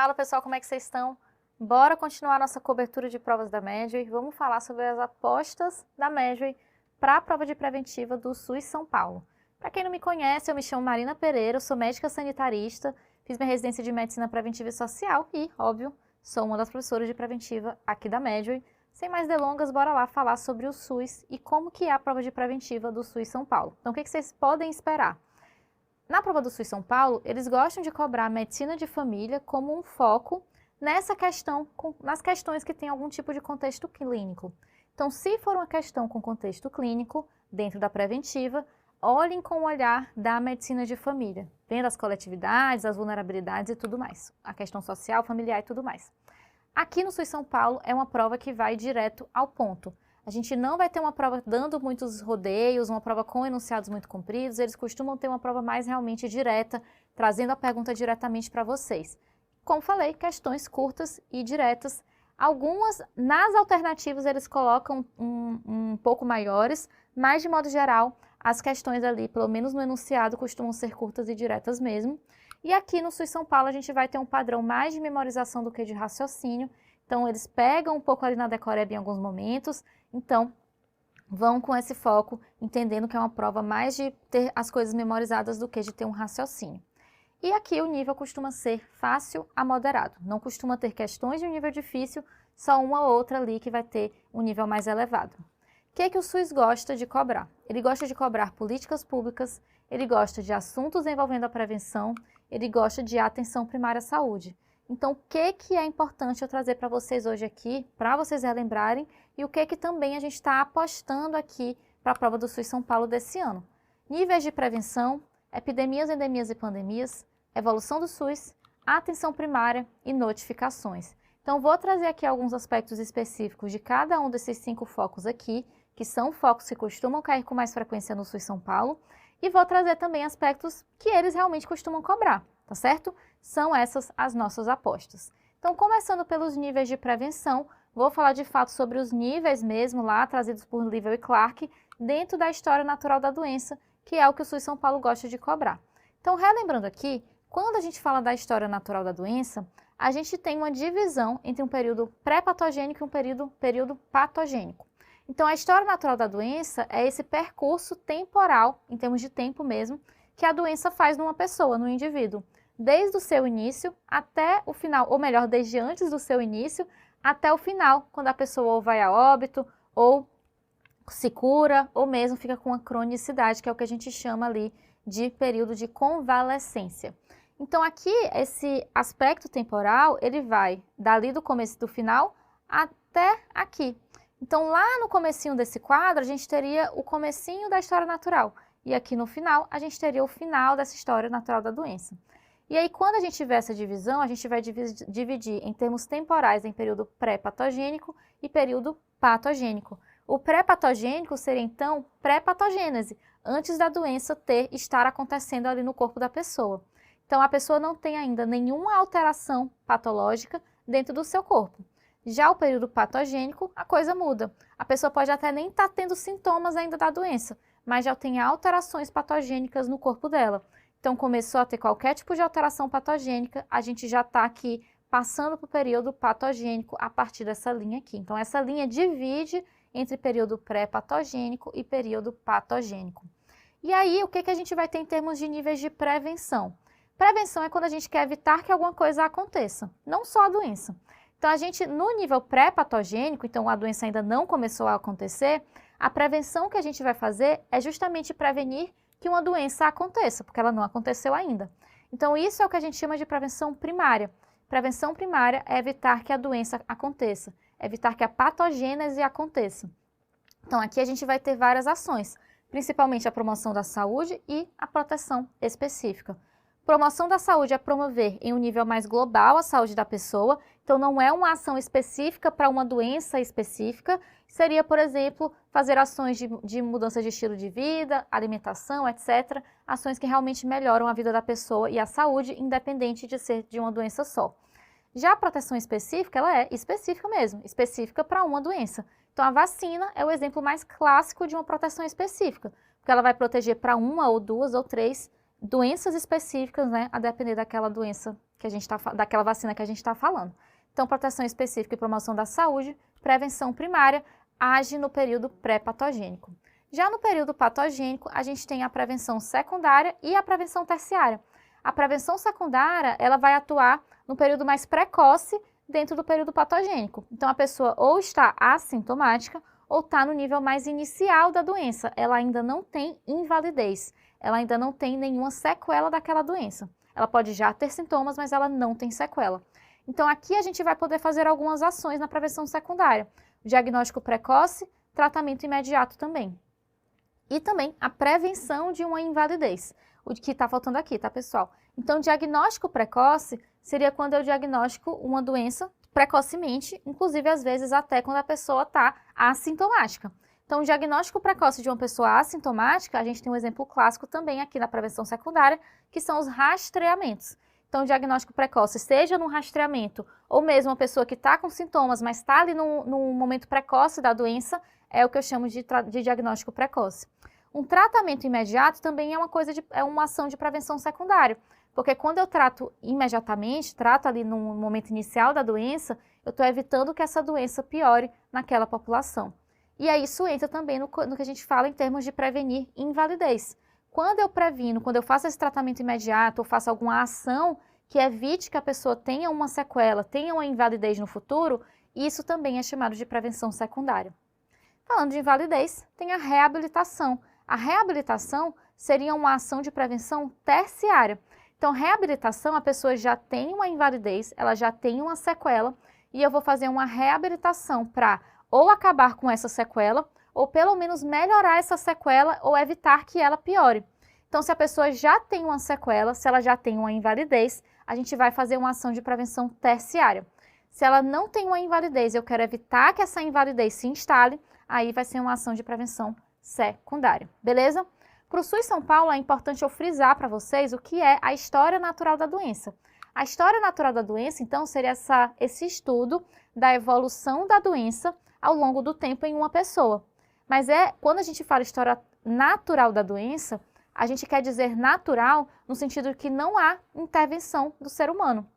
Fala pessoal, como é que vocês estão? Bora continuar nossa cobertura de provas da Medway. Vamos falar sobre as apostas da Medway para a prova de preventiva do SUS São Paulo. Para quem não me conhece, eu me chamo Marina Pereira, eu sou médica sanitarista, fiz minha residência de medicina preventiva e social e, óbvio, sou uma das professoras de preventiva aqui da Medway. Sem mais delongas, bora lá falar sobre o SUS e como que é a prova de preventiva do SUS São Paulo. Então, o que vocês podem esperar? Na prova do SUS São Paulo, eles gostam de cobrar a medicina de família como um foco nessa questão, nas questões que têm algum tipo de contexto clínico. Então, se for uma questão com contexto clínico, dentro da preventiva, olhem com o olhar da medicina de família, vendo as coletividades, as vulnerabilidades e tudo mais, a questão social, familiar e tudo mais. Aqui no SUS São Paulo é uma prova que vai direto ao ponto. A gente não vai ter uma prova dando muitos rodeios, uma prova com enunciados muito compridos, eles costumam ter uma prova mais realmente direta, trazendo a pergunta diretamente para vocês. Como falei, questões curtas e diretas. Algumas, nas alternativas, eles colocam um pouco maiores, mas de modo geral, as questões ali, pelo menos no enunciado, costumam ser curtas e diretas mesmo. E aqui no SUS São Paulo a gente vai ter um padrão mais de memorização do que de raciocínio. Então, eles pegam um pouco ali na decoreba em alguns momentos, então vão com esse foco, entendendo que é uma prova mais de ter as coisas memorizadas do que de ter um raciocínio. E aqui o nível costuma ser fácil a moderado, não costuma ter questões de um nível difícil, só uma ou outra ali que vai ter um nível mais elevado. O que o SUS gosta de cobrar? Ele gosta de cobrar políticas públicas, ele gosta de assuntos envolvendo a prevenção, ele gosta de atenção primária à saúde. Então, o que é importante eu trazer para vocês hoje aqui, para vocês relembrarem, e o que também a gente está apostando aqui para a prova do SUS São Paulo desse ano. Níveis de prevenção, epidemias, endemias e pandemias, evolução do SUS, atenção primária e notificações. Então, vou trazer aqui alguns aspectos específicos de cada um desses 5 focos aqui, que são focos que costumam cair com mais frequência no SUS São Paulo, e vou trazer também aspectos que eles realmente costumam cobrar, tá certo? São essas as nossas apostas. Então, começando pelos níveis de prevenção, vou falar de fato sobre os níveis mesmo lá, trazidos por Livell e Clark, dentro da história natural da doença, que é o que o SUS São Paulo gosta de cobrar. Então, relembrando aqui, quando a gente fala da história natural da doença, a gente tem uma divisão entre um período pré-patogênico e um período patogênico. Então, a história natural da doença é esse percurso temporal, em termos de tempo mesmo, que a doença faz numa pessoa, no indivíduo, desde o seu início até o final, ou melhor, desde antes do seu início até o final, quando a pessoa ou vai a óbito, ou se cura, ou mesmo fica com uma cronicidade, que é o que a gente chama ali de período de convalescência. Então, aqui, esse aspecto temporal, ele vai dali do começo do final até aqui. Então, lá no comecinho desse quadro, a gente teria o comecinho da história natural. E aqui no final, a gente teria o final dessa história natural da doença. E aí, quando a gente tiver essa divisão, a gente vai dividir em termos temporais em período pré-patogênico e período patogênico. O pré-patogênico seria, então, pré-patogênese, antes da doença estar acontecendo ali no corpo da pessoa. Então, a pessoa não tem ainda nenhuma alteração patológica dentro do seu corpo. Já o período patogênico, a coisa muda. A pessoa pode até nem estar tendo sintomas ainda da doença, mas já tem alterações patogênicas no corpo dela. Então, começou a ter qualquer tipo de alteração patogênica, a gente já está aqui passando para o período patogênico a partir dessa linha aqui. Então, essa linha divide entre período pré-patogênico e período patogênico. E aí, o que a gente vai ter em termos de níveis de prevenção? Prevenção é quando a gente quer evitar que alguma coisa aconteça, não só a doença. Então, a gente, no nível pré-patogênico, então a doença ainda não começou a acontecer, a prevenção que a gente vai fazer é justamente prevenir que uma doença aconteça, porque ela não aconteceu ainda. Então, isso é o que a gente chama de prevenção primária. Prevenção primária é evitar que a doença aconteça, evitar que a patogênese aconteça. Então, aqui a gente vai ter várias ações, principalmente a promoção da saúde e a proteção específica. Promoção da saúde é promover em um nível mais global a saúde da pessoa, então não é uma ação específica para uma doença específica, seria, por exemplo, fazer ações de mudança de estilo de vida, alimentação, etc. Ações que realmente melhoram a vida da pessoa e a saúde, independente de ser de uma doença só. Já a proteção específica, ela é específica mesmo, específica para uma doença. Então a vacina é o exemplo mais clássico de uma proteção específica, porque ela vai proteger para uma ou duas ou três doenças específicas, né, a depender daquela doença que a gente daquela vacina que a gente está falando. Então, proteção específica e promoção da saúde, prevenção primária, age no período pré-patogênico. Já no período patogênico, a gente tem a prevenção secundária e a prevenção terciária. A prevenção secundária, ela vai atuar no período mais precoce dentro do período patogênico. Então, a pessoa ou está assintomática ou está no nível mais inicial da doença. Ela ainda não tem invalidez, ela ainda não tem nenhuma sequela daquela doença. Ela pode já ter sintomas, mas ela não tem sequela. Então, aqui a gente vai poder fazer algumas ações na prevenção secundária. Diagnóstico precoce, tratamento imediato também. E também a prevenção de uma invalidez, o que está faltando aqui, tá, pessoal? Então, diagnóstico precoce seria quando eu diagnostico uma doença precocemente, inclusive às vezes até quando a pessoa está assintomática. Então, o diagnóstico precoce de uma pessoa assintomática, a gente tem um exemplo clássico também aqui na prevenção secundária, que são os rastreamentos. Então, o diagnóstico precoce, seja no rastreamento, ou mesmo uma pessoa que está com sintomas, mas está ali no momento precoce da doença, é o que eu chamo de diagnóstico precoce. Um tratamento imediato também é uma ação de prevenção secundária, porque quando eu trato imediatamente, trato ali no momento inicial da doença, eu estou evitando que essa doença piore naquela população. E aí isso entra também no que a gente fala em termos de prevenir invalidez. Quando eu previno, quando eu faço esse tratamento imediato ou faço alguma ação que evite que a pessoa tenha uma sequela, tenha uma invalidez no futuro, isso também é chamado de prevenção secundária. Falando de invalidez, tem a reabilitação. A reabilitação seria uma ação de prevenção terciária. Então, reabilitação, a pessoa já tem uma invalidez, ela já tem uma sequela, e eu vou fazer uma reabilitação para ou acabar com essa sequela, ou pelo menos melhorar essa sequela ou evitar que ela piore. Então, se a pessoa já tem uma sequela, se ela já tem uma invalidez, a gente vai fazer uma ação de prevenção terciária. Se ela não tem uma invalidez e eu quero evitar que essa invalidez se instale, aí vai ser uma ação de prevenção secundária, beleza? Para o SUS São Paulo, é importante eu frisar para vocês o que é a história natural da doença. A história natural da doença, então, seria esse estudo da evolução da doença ao longo do tempo em uma pessoa. Mas quando a gente fala história natural da doença, a gente quer dizer natural no sentido de que não há intervenção do ser humano.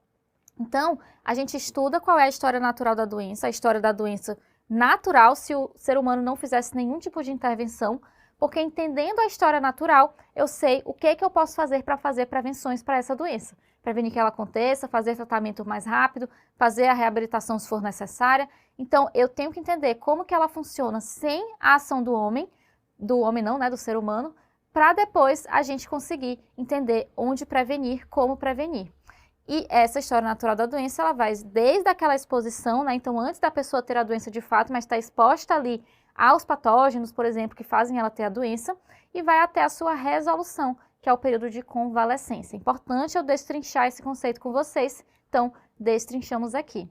Então, a gente estuda qual é a história natural da doença, a história da doença natural se o ser humano não fizesse nenhum tipo de intervenção, porque entendendo a história natural, eu sei o que eu posso fazer para fazer prevenções para essa doença. Prevenir que ela aconteça, fazer tratamento mais rápido, fazer a reabilitação se for necessária. Então, eu tenho que entender como que ela funciona sem a ação do homem não, né, do ser humano, para depois a gente conseguir entender onde prevenir, como prevenir. E essa história natural da doença, ela vai desde aquela exposição, né, então antes da pessoa ter a doença de fato, mas está exposta ali aos patógenos, por exemplo, que fazem ela ter a doença, e vai até a sua resolução, que é o período de convalescência. Importante eu destrinchar esse conceito com vocês, então destrinchamos aqui.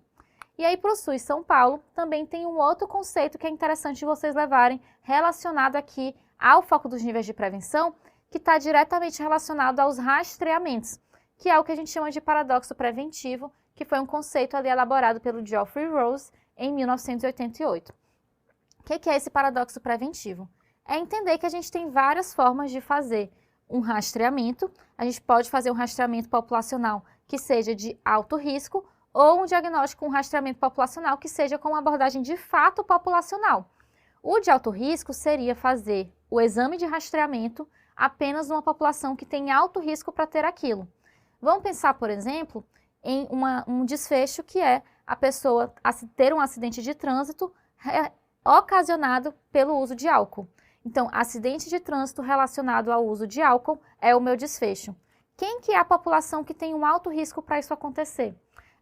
E aí, para o SUS São Paulo, também tem um outro conceito que é interessante vocês levarem, relacionado aqui ao foco dos níveis de prevenção, que está diretamente relacionado aos rastreamentos, que é o que a gente chama de paradoxo preventivo, que foi um conceito ali elaborado pelo Geoffrey Rose em 1988. O que é esse paradoxo preventivo? É entender que a gente tem várias formas de fazer um rastreamento. A gente pode fazer um rastreamento populacional que seja de alto risco ou um diagnóstico, um rastreamento populacional que seja com uma abordagem de fato populacional. O de alto risco seria fazer o exame de rastreamento apenas numa população que tem alto risco para ter aquilo. Vamos pensar, por exemplo, em um desfecho que é a pessoa ter um acidente de trânsito ocasionado pelo uso de álcool. Então, acidente de trânsito relacionado ao uso de álcool é o meu desfecho. Quem que é a população que tem um alto risco para isso acontecer?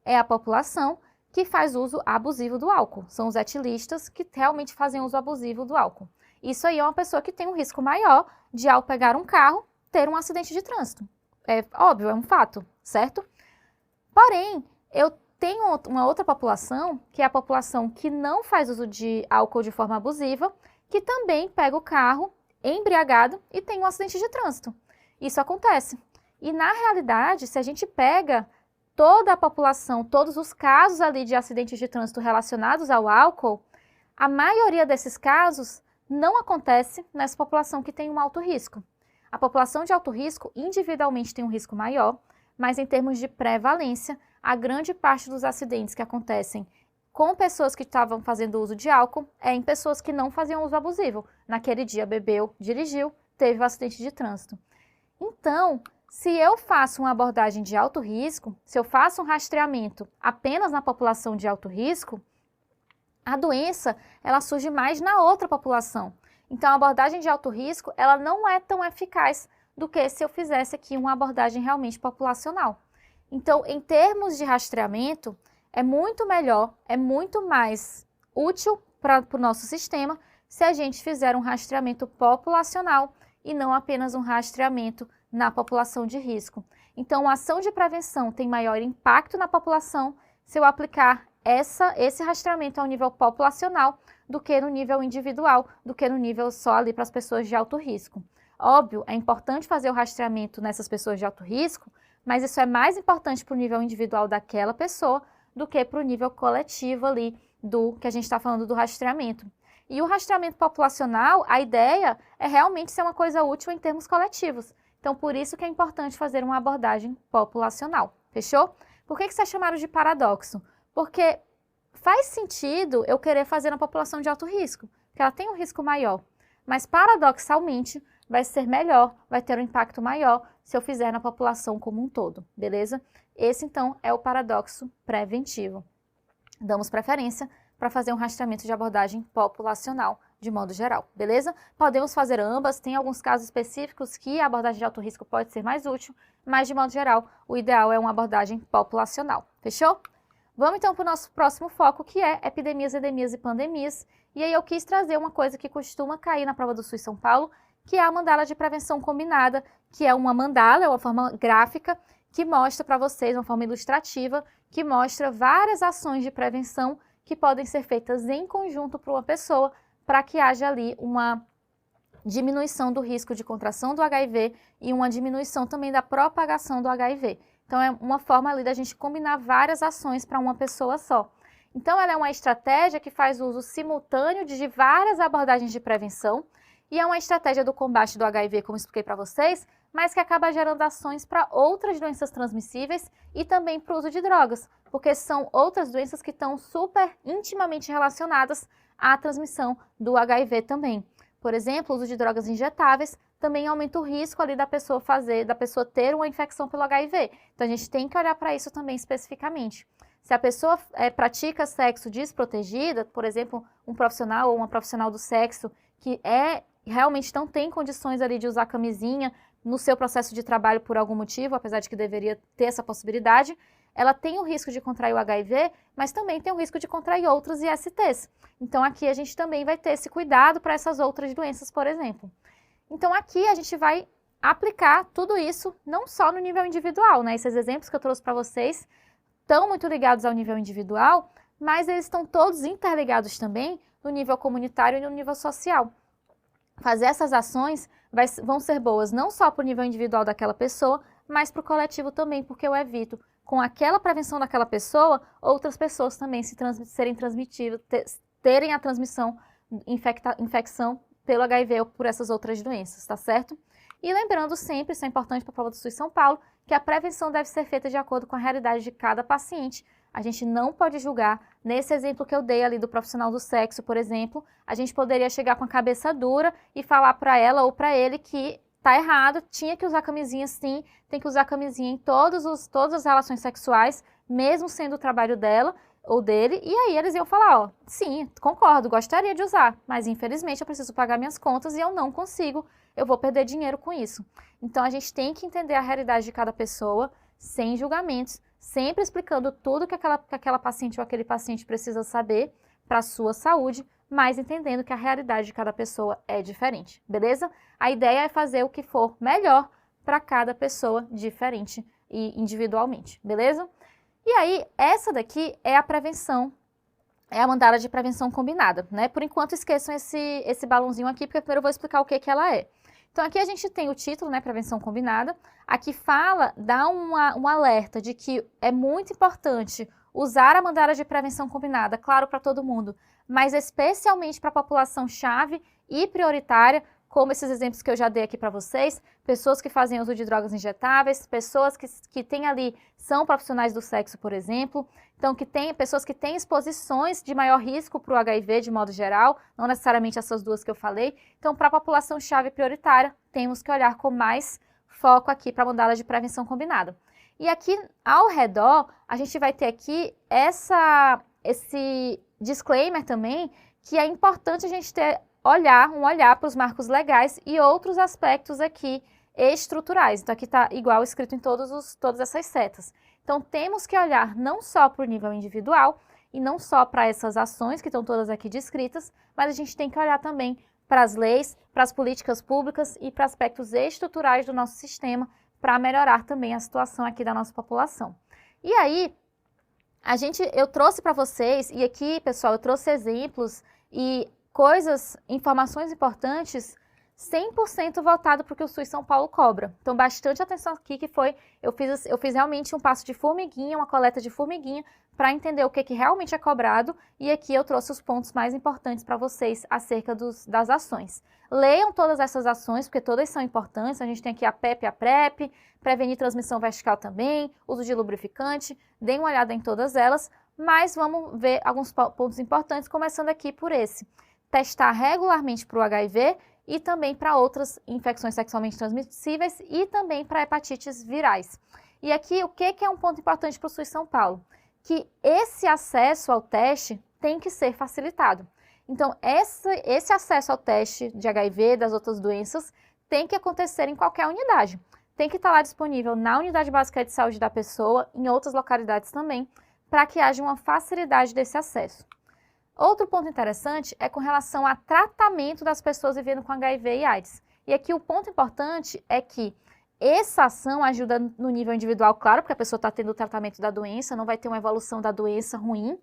É a população que faz uso abusivo do álcool. São os etilistas que realmente fazem uso abusivo do álcool. Isso aí é uma pessoa que tem um risco maior de, ao pegar um carro, ter um acidente de trânsito. É óbvio, é um fato, certo? Porém, eu tenho uma outra população, que é a população que não faz uso de álcool de forma abusiva, que também pega o carro embriagado e tem um acidente de trânsito. Isso acontece. E na realidade, se a gente pega toda a população, todos os casos ali de acidentes de trânsito relacionados ao álcool, a maioria desses casos não acontece nessa população que tem um alto risco. A população de alto risco individualmente tem um risco maior, mas em termos de prevalência, a grande parte dos acidentes que acontecem com pessoas que estavam fazendo uso de álcool é em pessoas que não faziam uso abusivo. Naquele dia bebeu, dirigiu, teve um acidente de trânsito. Então, se eu faço uma abordagem de alto risco, se eu faço um rastreamento apenas na população de alto risco, a doença ela surge mais na outra população. Então, a abordagem de alto risco ela não é tão eficaz do que se eu fizesse aqui uma abordagem realmente populacional. Então, em termos de rastreamento, é muito melhor, é muito mais útil para o nosso sistema se a gente fizer um rastreamento populacional e não apenas um rastreamento na população de risco. Então, a ação de prevenção tem maior impacto na população se eu aplicar esse rastreamento ao nível populacional do que no nível individual, do que no nível só ali para as pessoas de alto risco. Óbvio, é importante fazer o rastreamento nessas pessoas de alto risco, mas isso é mais importante para o nível individual daquela pessoa do que para o nível coletivo ali do que a gente está falando do rastreamento. E o rastreamento populacional, a ideia é realmente ser uma coisa útil em termos coletivos. Então, por isso que é importante fazer uma abordagem populacional. Fechou? Por que isso é chamado de paradoxo? Porque faz sentido eu querer fazer na população de alto risco, porque ela tem um risco maior. Mas, paradoxalmente, vai ser melhor, vai ter um impacto maior se eu fizer na população como um todo, beleza? Esse, então, é o paradoxo preventivo. Damos preferência para fazer um rastreamento de abordagem populacional, de modo geral, beleza? Podemos fazer ambas, tem alguns casos específicos que a abordagem de alto risco pode ser mais útil, mas, de modo geral, o ideal é uma abordagem populacional, fechou? Vamos, então, para o nosso próximo foco, que é epidemias, endemias e pandemias. E aí eu quis trazer uma coisa que costuma cair na prova do SUS São Paulo, que é a mandala de prevenção combinada, que é uma mandala, é uma forma gráfica, que mostra para vocês, uma forma ilustrativa, que mostra várias ações de prevenção que podem ser feitas em conjunto para uma pessoa, para que haja ali uma diminuição do risco de contração do HIV e uma diminuição também da propagação do HIV. Então, é uma forma ali da gente combinar várias ações para uma pessoa só. Então, ela é uma estratégia que faz uso simultâneo de várias abordagens de prevenção e é uma estratégia do combate do HIV, como expliquei para vocês, mas que acaba gerando ações para outras doenças transmissíveis e também para o uso de drogas, porque são outras doenças que estão super intimamente relacionadas à transmissão do HIV também. Por exemplo, o uso de drogas injetáveis também aumenta o risco ali da pessoa ter uma infecção pelo HIV. Então, a gente tem que olhar para isso também especificamente. Se a pessoa pratica sexo desprotegida, por exemplo, um profissional ou uma profissional do sexo que realmente não tem condições ali de usar camisinha no seu processo de trabalho por algum motivo, apesar de que deveria ter essa possibilidade, ela tem o risco de contrair o HIV, mas também tem o risco de contrair outros ISTs. Então, aqui a gente também vai ter esse cuidado para essas outras doenças, por exemplo. Então, aqui a gente vai aplicar tudo isso, não só no nível individual, né? Esses exemplos que eu trouxe para vocês estão muito ligados ao nível individual, mas eles estão todos interligados também no nível comunitário e no nível social. Fazer essas ações vão ser boas não só para o nível individual daquela pessoa, mas para o coletivo também, porque eu evito, com aquela prevenção daquela pessoa, outras pessoas também serem transmitidas, terem a transmissão, infecção pelo HIV ou por essas outras doenças, tá certo? E lembrando sempre, isso é importante para a prova do SUS São Paulo, que a prevenção deve ser feita de acordo com a realidade de cada paciente. A gente não pode julgar. Nesse exemplo que eu dei ali do profissional do sexo, por exemplo, a gente poderia chegar com a cabeça dura e falar para ela ou para ele que tá errado, tinha que usar camisinha sim, tem que usar camisinha em todas as relações sexuais, mesmo sendo o trabalho dela ou dele, e aí eles iam falar, ó, sim, concordo, gostaria de usar, mas infelizmente eu preciso pagar minhas contas e eu não consigo, eu vou perder dinheiro com isso. Então a gente tem que entender a realidade de cada pessoa, sem julgamentos, sempre explicando tudo que aquela paciente ou aquele paciente precisa saber para a sua saúde, mas entendendo que a realidade de cada pessoa é diferente, beleza? A ideia é fazer o que for melhor para cada pessoa diferente e individualmente, beleza? E aí, essa daqui é a prevenção, é a mandala de prevenção combinada, né? Por enquanto, esqueçam esse balãozinho aqui, porque primeiro eu vou explicar o que ela é. Então, aqui a gente tem o título, né, prevenção combinada. Aqui dá um alerta de que é muito importante usar a mandala de prevenção combinada, claro, para todo mundo, mas especialmente para a população-chave e prioritária, como esses exemplos que eu já dei aqui para vocês, pessoas que fazem uso de drogas injetáveis, pessoas que têm ali, são profissionais do sexo, por exemplo, então pessoas que têm exposições de maior risco para o HIV de modo geral, não necessariamente essas duas que eu falei. Então, para a população-chave prioritária, temos que olhar com mais foco aqui para a mandala de prevenção combinada. E aqui, ao redor, a gente vai ter aqui esse disclaimer também, que é importante a gente ter um olhar para os marcos legais e outros aspectos aqui estruturais. Então, aqui está igual escrito em todas essas setas. Então, temos que olhar não só para o nível individual e não só para essas ações que estão todas aqui descritas, mas a gente tem que olhar também para as leis, para as políticas públicas e para aspectos estruturais do nosso sistema para melhorar também a situação aqui da nossa população. E aí, eu trouxe para vocês, e aqui, pessoal, eu trouxe exemplos e informações importantes 100% voltado para o que o SUS São Paulo cobra. Então, bastante atenção aqui eu fiz realmente um passo de formiguinha, uma coleta de formiguinha, para entender o que realmente é cobrado, e aqui eu trouxe os pontos mais importantes para vocês acerca das ações. Leiam todas essas ações, porque todas são importantes. A gente tem aqui a PEP e a PrEP, prevenir transmissão vertical também, uso de lubrificante, deem uma olhada em todas elas, mas vamos ver alguns pontos importantes, começando aqui por esse. Testar regularmente para o HIV e também para outras infecções sexualmente transmissíveis e também para hepatites virais. E aqui, o que é um ponto importante para o SUS São Paulo? Que esse acesso ao teste tem que ser facilitado. Então, esse acesso ao teste de HIV, das outras doenças, tem que acontecer em qualquer unidade. Tem que estar lá disponível na unidade básica de saúde da pessoa, em outras localidades também, para que haja uma facilidade desse acesso. Outro ponto interessante é com relação a tratamento das pessoas vivendo com HIV e AIDS. E aqui o ponto importante é que essa ação ajuda no nível individual, claro, porque a pessoa está tendo o tratamento da doença, não vai ter uma evolução da doença ruim,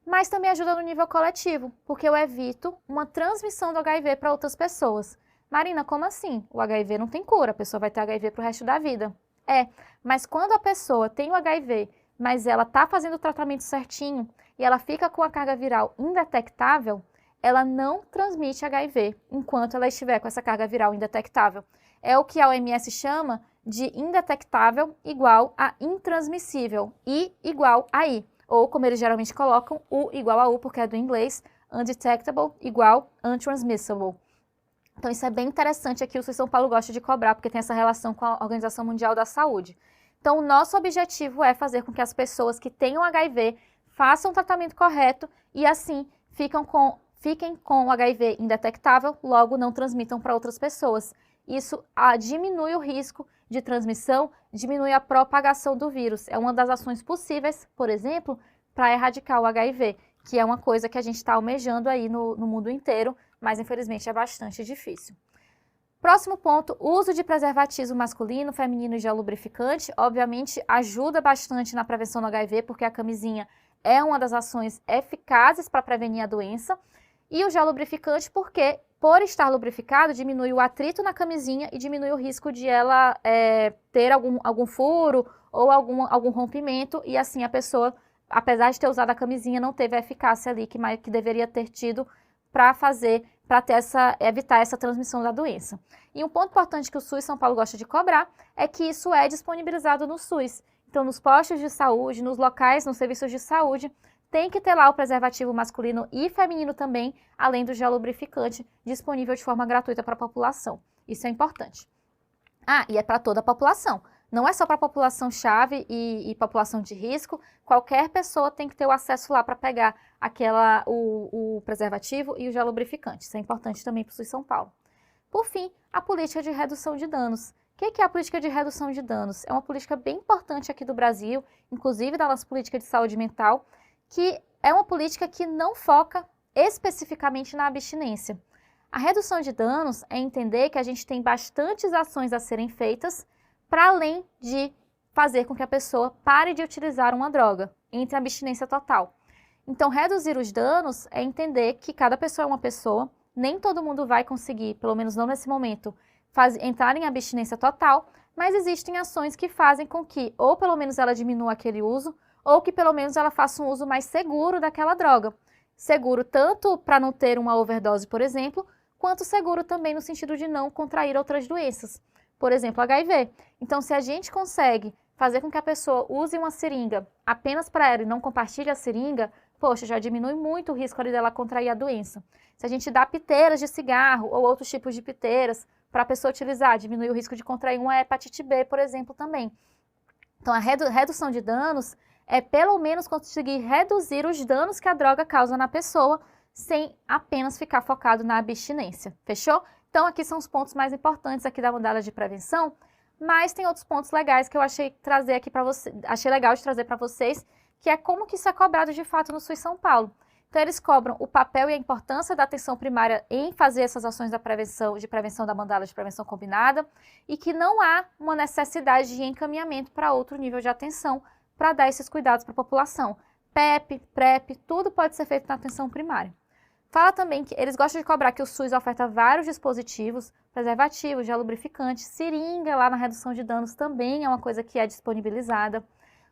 mas também ajuda no nível coletivo, porque eu evito uma transmissão do HIV para outras pessoas. Marina, como assim? O HIV não tem cura, a pessoa vai ter HIV para o resto da vida. Mas quando a pessoa tem o HIV, mas ela está fazendo o tratamento certinho e ela fica com a carga viral indetectável, ela não transmite HIV enquanto ela estiver com essa carga viral indetectável. É o que a OMS chama de indetectável igual a intransmissível, I igual a I. Ou, como eles geralmente colocam, U igual a U, porque é do inglês, undetectable igual untransmissible. Então, isso é bem interessante aqui, o SUS São Paulo gosta de cobrar, porque tem essa relação com a Organização Mundial da Saúde. Então, o nosso objetivo é fazer com que as pessoas que tenham HIV façam o tratamento correto e, assim, fiquem com o HIV indetectável, logo não transmitam para outras pessoas. Isso diminui o risco de transmissão, diminui a propagação do vírus. É uma das ações possíveis, por exemplo, para erradicar o HIV, que é uma coisa que a gente está almejando aí no mundo inteiro, mas infelizmente é bastante difícil. Próximo ponto, uso de preservativo masculino, feminino e gel lubrificante. Obviamente ajuda bastante na prevenção do HIV, porque a camisinha é uma das ações eficazes para prevenir a doença. E o gel lubrificante porque, por estar lubrificado, diminui o atrito na camisinha e diminui o risco de ela ter algum furo ou algum rompimento. E assim a pessoa, apesar de ter usado a camisinha, não teve a eficácia ali que deveria ter tido para evitar essa transmissão da doença. E um ponto importante que o SUS São Paulo gosta de cobrar é que isso é disponibilizado no SUS. Então, nos postos de saúde, nos locais, nos serviços de saúde, tem que ter lá o preservativo masculino e feminino também, além do gel lubrificante, disponível de forma gratuita para a população. Isso é importante. E é para toda a população. Não é só para a população-chave e população de risco, qualquer pessoa tem que ter o acesso lá para pegar o preservativo e o gel lubrificante. Isso é importante também para o SUS São Paulo. Por fim, a política de redução de danos. O que é a política de redução de danos? É uma política bem importante aqui do Brasil, inclusive da nossa política de saúde mental, que é uma política que não foca especificamente na abstinência. A redução de danos é entender que a gente tem bastantes ações a serem feitas para além de fazer com que a pessoa pare de utilizar uma droga, entre a abstinência total. Então, reduzir os danos é entender que cada pessoa é uma pessoa, nem todo mundo vai conseguir, pelo menos não nesse momento, entrar em abstinência total, mas existem ações que fazem com que, ou pelo menos ela diminua aquele uso, ou que pelo menos ela faça um uso mais seguro daquela droga. Seguro tanto para não ter uma overdose, por exemplo, quanto seguro também no sentido de não contrair outras doenças, por exemplo, HIV. Então, se a gente consegue fazer com que a pessoa use uma seringa apenas para ela e não compartilhe a seringa, poxa, já diminui muito o risco ali dela contrair a doença. Se a gente dá piteiras de cigarro ou outros tipos de piteiras para a pessoa utilizar, diminui o risco de contrair uma hepatite B, por exemplo, também. Então, a redução de danos é pelo menos conseguir reduzir os danos que a droga causa na pessoa, sem apenas ficar focado na abstinência. Fechou? Então, aqui são os pontos mais importantes aqui da modalidade de prevenção, mas tem outros pontos legais que eu achei legal de trazer para vocês, que é como que isso é cobrado de fato no SUS São Paulo. Então, eles cobram o papel e a importância da atenção primária em fazer essas ações de prevenção da mandala de prevenção combinada, e que não há uma necessidade de encaminhamento para outro nível de atenção para dar esses cuidados para a população. PEP, PrEP, tudo pode ser feito na atenção primária. Fala também que eles gostam de cobrar que o SUS oferta vários dispositivos, preservativos, gel lubrificante, seringa lá na redução de danos também é uma coisa que é disponibilizada.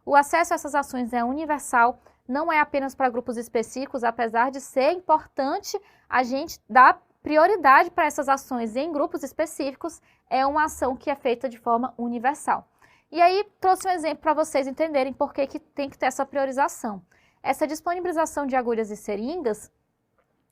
O acesso a essas ações é universal, não é apenas para grupos específicos, apesar de ser importante a gente dar prioridade para essas ações em grupos específicos, é uma ação que é feita de forma universal. E aí, trouxe um exemplo para vocês entenderem por que tem que ter essa priorização. Essa disponibilização de agulhas e seringas,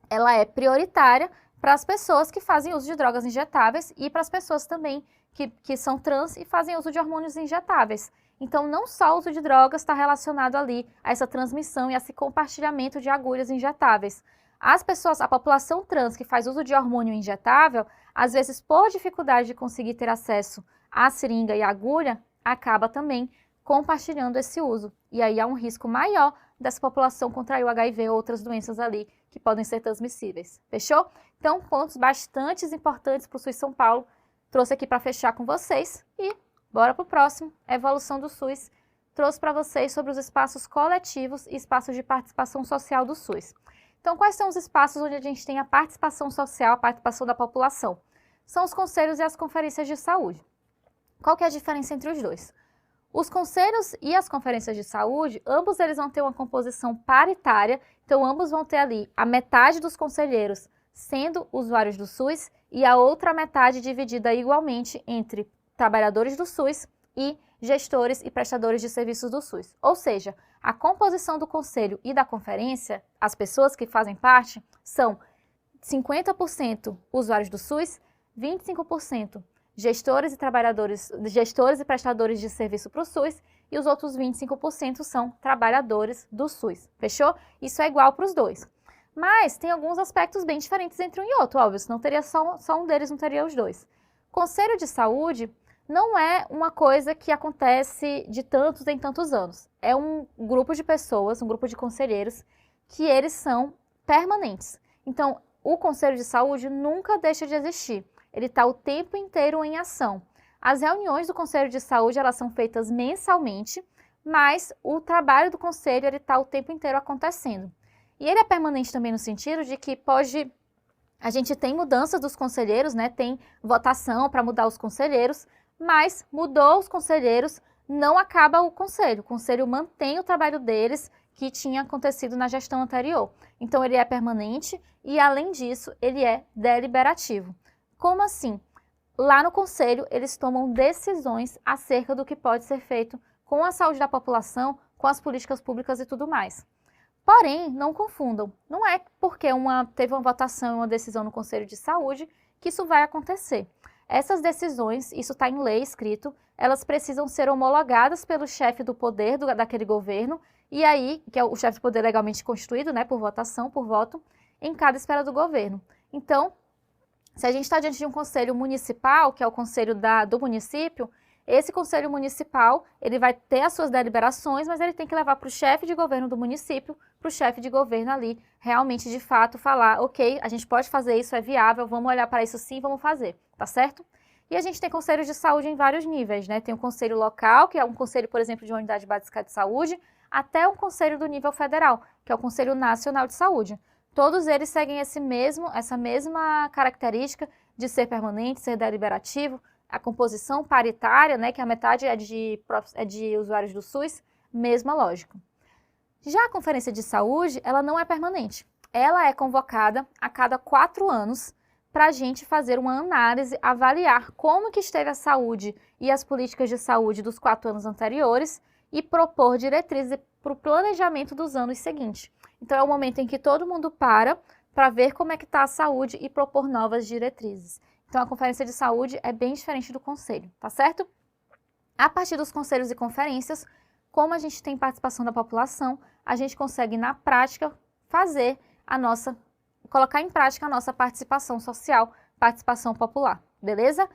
ela é prioritária para as pessoas que fazem uso de drogas injetáveis e para as pessoas também que são trans e fazem uso de hormônios injetáveis. Então, não só o uso de drogas está relacionado ali a essa transmissão e a esse compartilhamento de agulhas injetáveis. A população trans que faz uso de hormônio injetável, às vezes por dificuldade de conseguir ter acesso à seringa e à agulha, acaba também compartilhando esse uso. E aí há um risco maior dessa população contrair o HIV ou outras doenças ali que podem ser transmissíveis. Fechou? Então, pontos bastante importantes para o SUS São Paulo. Trouxe aqui para fechar com vocês e bora para o próximo. Evolução do SUS. Trouxe para vocês sobre os espaços coletivos e espaços de participação social do SUS. Então, quais são os espaços onde a gente tem a participação social, a participação da população? São os conselhos e as conferências de saúde. Qual que é a diferença entre os dois? Os conselhos e as conferências de saúde, ambos eles vão ter uma composição paritária, então ambos vão ter ali a metade dos conselheiros sendo usuários do SUS e a outra metade dividida igualmente entre trabalhadores do SUS e gestores e prestadores de serviços do SUS. Ou seja, a composição do conselho e da conferência, as pessoas que fazem parte, são 50% usuários do SUS, 25% gestores e prestadores de serviço para o SUS e os outros 25% são trabalhadores do SUS. Fechou? Isso é igual para os dois. Mas tem alguns aspectos bem diferentes entre um e outro, óbvio, se não teria só um deles, não teria os dois. Conselho de saúde não é uma coisa que acontece de tantos em tantos anos. É um grupo de pessoas, um grupo de conselheiros, que eles são permanentes. Então, o Conselho de Saúde nunca deixa de existir. Ele está o tempo inteiro em ação. As reuniões do Conselho de Saúde, elas são feitas mensalmente, mas o trabalho do Conselho, ele está o tempo inteiro acontecendo. E ele é permanente também no sentido de que a gente tem mudanças dos conselheiros, né? Tem votação para mudar os conselheiros, mas mudou os conselheiros, não acaba o conselho mantém o trabalho deles que tinha acontecido na gestão anterior. Então, ele é permanente e, além disso, ele é deliberativo. Como assim? Lá no conselho, eles tomam decisões acerca do que pode ser feito com a saúde da população, com as políticas públicas e tudo mais. Porém, não confundam, não é porque teve uma votação e uma decisão no Conselho de Saúde que isso vai acontecer. Essas decisões, isso está em lei escrito, elas precisam ser homologadas pelo chefe do poder daquele governo, e aí, que é o chefe do poder legalmente constituído, né, por votação, por voto, em cada esfera do governo. Então, se a gente está diante de um conselho municipal, que é o conselho do município, esse conselho municipal, ele vai ter as suas deliberações, mas ele tem que levar para o chefe de governo do município, para o chefe de governo ali, realmente, de fato, falar, ok, a gente pode fazer isso, é viável, vamos olhar para isso sim, vamos fazer, tá certo? E a gente tem conselhos de saúde em vários níveis, né? Tem o conselho local, que é um conselho, por exemplo, de uma unidade básica de saúde, até um conselho do nível federal, que é o Conselho Nacional de Saúde. Todos eles seguem essa mesma característica de ser permanente, ser deliberativo, a composição paritária, né, que a metade é de usuários do SUS, mesma lógica. Já a Conferência de Saúde, ela não é permanente. Ela é convocada a cada 4 anos para a gente fazer uma análise, avaliar como que esteve a saúde e as políticas de saúde dos 4 anos anteriores e propor diretrizes para o planejamento dos anos seguintes. Então, é o momento em que todo mundo para ver como é que está a saúde e propor novas diretrizes. Então, a conferência de saúde é bem diferente do conselho, tá certo? A partir dos conselhos e conferências, como a gente tem participação da população, a gente consegue, na prática, colocar em prática a nossa participação social, participação popular, beleza?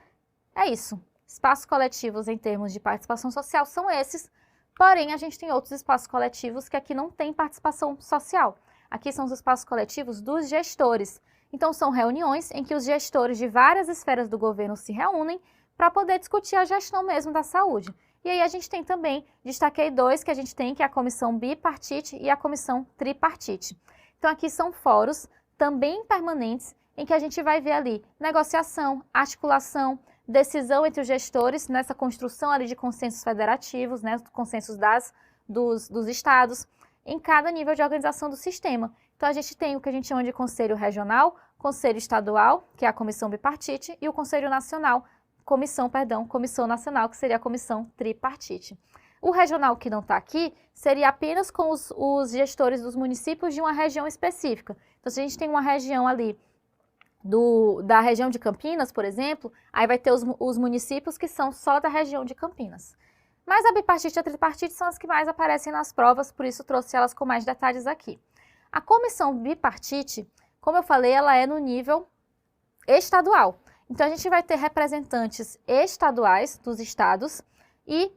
É isso. Espaços coletivos em termos de participação social são esses, porém a gente tem outros espaços coletivos que aqui não tem participação social. Aqui são os espaços coletivos dos gestores. Então são reuniões em que os gestores de várias esferas do governo se reúnem para poder discutir a gestão mesmo da saúde. E aí a gente tem também, destaquei 2 que a gente tem, que é a comissão bipartite e a comissão tripartite. Então aqui são fóruns também permanentes, em que a gente vai ver ali negociação, articulação, decisão entre os gestores nessa construção ali de consensos federativos, né, consensos dos estados, em cada nível de organização do sistema. Então a gente tem o que a gente chama de conselho regional, conselho estadual, que é a comissão bipartite, e o conselho nacional, comissão nacional, que seria a comissão tripartite. O regional que não está aqui seria apenas com os gestores dos municípios de uma região específica. Então, se a gente tem uma região ali da região de Campinas, por exemplo, aí vai ter os municípios que são só da região de Campinas. Mas a bipartite e a tripartite são as que mais aparecem nas provas, por isso trouxe elas com mais detalhes aqui. A comissão bipartite, como eu falei, ela é no nível estadual. Então, a gente vai ter representantes estaduais dos estados e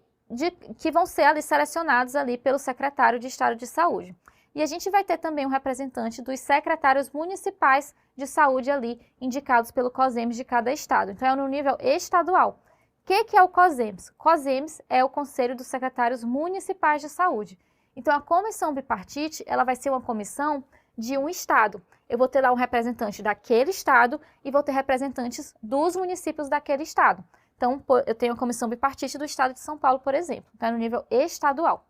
que vão ser ali selecionados ali pelo secretário de Estado de Saúde. E a gente vai ter também um representante dos secretários municipais de saúde ali, indicados pelo COSEMS de cada estado. Então, é no nível estadual. O que é o COSEMS? COSEMS é o Conselho dos Secretários Municipais de Saúde. Então, a comissão bipartite, ela vai ser uma comissão de um estado. Eu vou ter lá um representante daquele estado e vou ter representantes dos municípios daquele estado. Então, eu tenho a comissão bipartite do estado de São Paulo, por exemplo, está no nível estadual.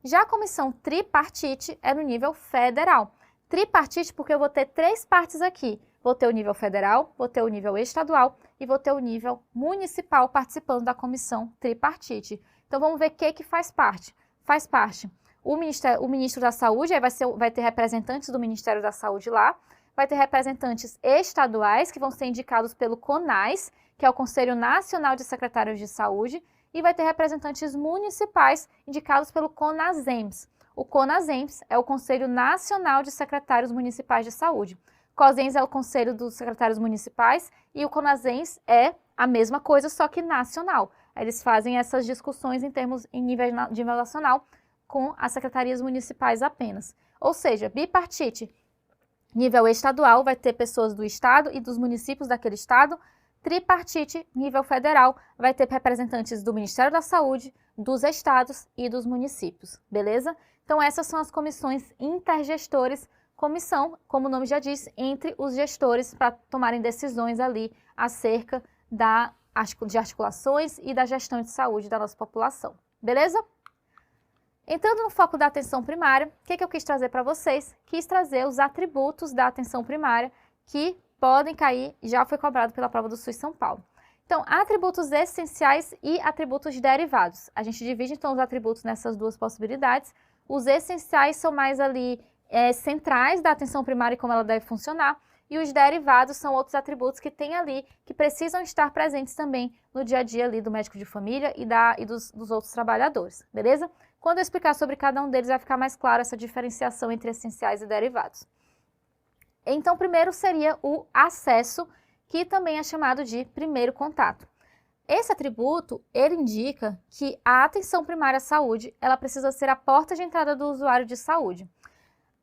Já a comissão tripartite é no nível federal. Tripartite porque eu vou ter 3 partes aqui. Vou ter o nível federal, vou ter o nível estadual e vou ter o nível municipal participando da comissão tripartite. Então, vamos ver o que faz parte. Faz parte o ministro da Saúde, aí vai ter representantes do Ministério da Saúde lá, vai ter representantes estaduais, que vão ser indicados pelo CONAS, que é o Conselho Nacional de Secretários de Saúde, e vai ter representantes municipais indicados pelo CONASEMS. O CONASEMS é o Conselho Nacional de Secretários Municipais de Saúde. COSEMS é o Conselho dos Secretários Municipais e o CONASEMS é a mesma coisa, só que nacional. Eles fazem essas discussões em nível nacional com as secretarias municipais apenas. Ou seja, bipartite, nível estadual, vai ter pessoas do estado e dos municípios daquele estado. Tripartite, nível federal, vai ter representantes do Ministério da Saúde, dos estados e dos municípios, beleza? Então, essas são as comissões intergestores, comissão, como o nome já diz, entre os gestores para tomarem decisões ali acerca de articulações e da gestão de saúde da nossa população, beleza? Entrando no foco da atenção primária, o que eu quis trazer para vocês? Quis trazer os atributos da atenção primária que podem cair, já foi cobrado pela prova do SUS São Paulo. Então, atributos essenciais e atributos derivados. A gente divide, então, os atributos nessas 2 possibilidades. Os essenciais são mais ali centrais da atenção primária e como ela deve funcionar. E os derivados são outros atributos que tem ali, que precisam estar presentes também no dia a dia ali do médico de família e dos outros trabalhadores, beleza? Quando eu explicar sobre cada um deles, vai ficar mais claro essa diferenciação entre essenciais e derivados. Então, primeiro seria o acesso, que também é chamado de primeiro contato. Esse atributo, ele indica que a atenção primária à saúde, ela precisa ser a porta de entrada do usuário de saúde.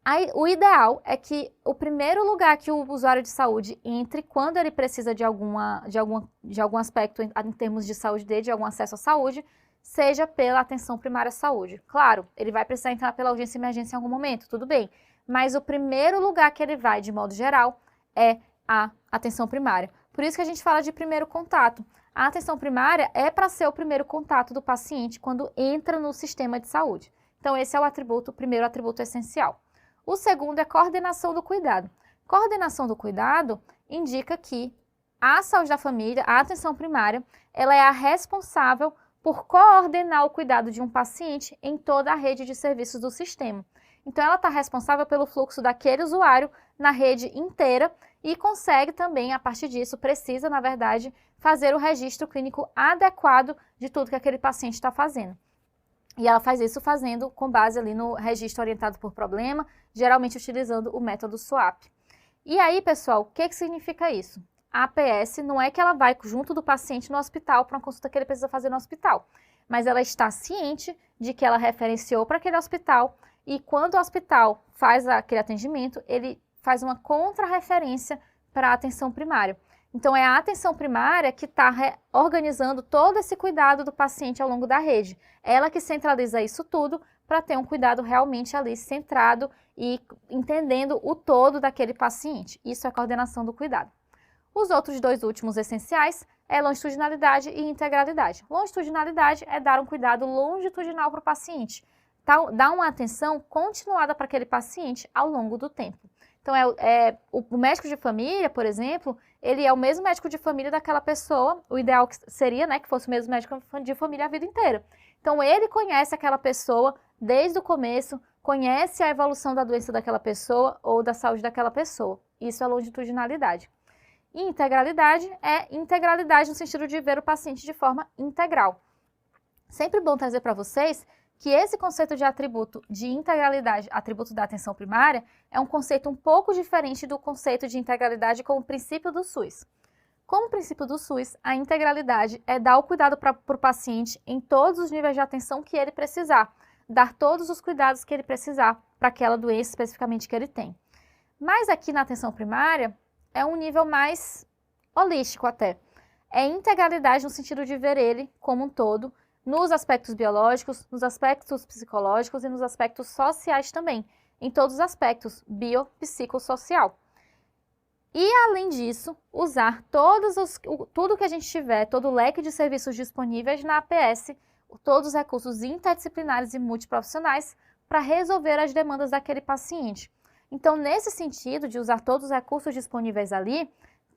Aí, o ideal é que o primeiro lugar que o usuário de saúde entre quando ele precisa de algum aspecto em termos de saúde dele, de algum acesso à saúde, seja pela atenção primária à saúde. Claro, ele vai precisar entrar pela urgência e emergência em algum momento, tudo bem. Mas o primeiro lugar que ele vai, de modo geral, é a atenção primária. Por isso que a gente fala de primeiro contato. A atenção primária é para ser o primeiro contato do paciente quando entra no sistema de saúde. Então, esse é o primeiro atributo essencial. O segundo é coordenação do cuidado. Coordenação do cuidado indica que a saúde da família, a atenção primária, ela é a responsável por coordenar o cuidado de um paciente em toda a rede de serviços do sistema. Então, ela está responsável pelo fluxo daquele usuário na rede inteira e consegue também, a partir disso, precisa, na verdade, fazer o registro clínico adequado de tudo que aquele paciente está fazendo. E ela faz isso fazendo com base ali no registro orientado por problema, geralmente utilizando o método SWAP. E aí, pessoal, o que significa isso? A APS não é que ela vai junto do paciente no hospital para uma consulta que ele precisa fazer no hospital, mas ela está ciente de que ela referenciou para aquele hospital e quando o hospital faz aquele atendimento, ele faz uma contra-referência para a atenção primária. Então, é a atenção primária que está organizando todo esse cuidado do paciente ao longo da rede. Ela que centraliza isso tudo para ter um cuidado realmente ali centrado e entendendo o todo daquele paciente. Isso é a coordenação do cuidado. Os outros dois últimos essenciais é longitudinalidade e integralidade. Longitudinalidade é dar um cuidado longitudinal para o paciente, dar uma atenção continuada para aquele paciente ao longo do tempo. Então, o médico de família, por exemplo, ele é o mesmo médico de família daquela pessoa, o ideal seria, né, que fosse o mesmo médico de família a vida inteira. Então, ele conhece aquela pessoa desde o começo, conhece a evolução da doença daquela pessoa ou da saúde daquela pessoa. Isso é longitudinalidade. E integralidade é integralidade no sentido de ver o paciente de forma integral. Sempre bom trazer para vocês que esse conceito de atributo de integralidade, atributo da atenção primária, é um conceito um pouco diferente do conceito de integralidade como princípio do SUS. Como princípio do SUS, a integralidade é dar o cuidado para o paciente em todos os níveis de atenção que ele precisar, dar todos os cuidados que ele precisar para aquela doença especificamente que ele tem. Mas aqui na atenção primária, é um nível mais holístico até. É integralidade no sentido de ver ele como um todo, nos aspectos biológicos, nos aspectos psicológicos e nos aspectos sociais também, em todos os aspectos biopsicossocial. E, além disso, usar tudo que a gente tiver, todo o leque de serviços disponíveis na APS, todos os recursos interdisciplinares e multiprofissionais para resolver as demandas daquele paciente. Então, nesse sentido de usar todos os recursos disponíveis ali,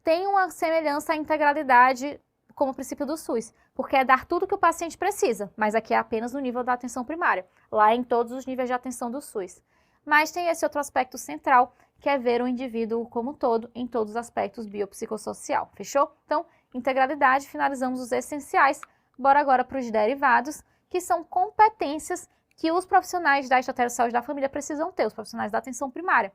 tem uma semelhança à integralidade como princípio do SUS, porque é dar tudo que o paciente precisa, mas aqui é apenas no nível da atenção primária, lá é em todos os níveis de atenção do SUS. Mas tem esse outro aspecto central, que é ver o indivíduo como um todo, em todos os aspectos biopsicossocial, fechou? Então, integralidade, finalizamos os essenciais, bora agora para os derivados, que são competências que os profissionais da estratégia de saúde da família precisam ter, os profissionais da atenção primária.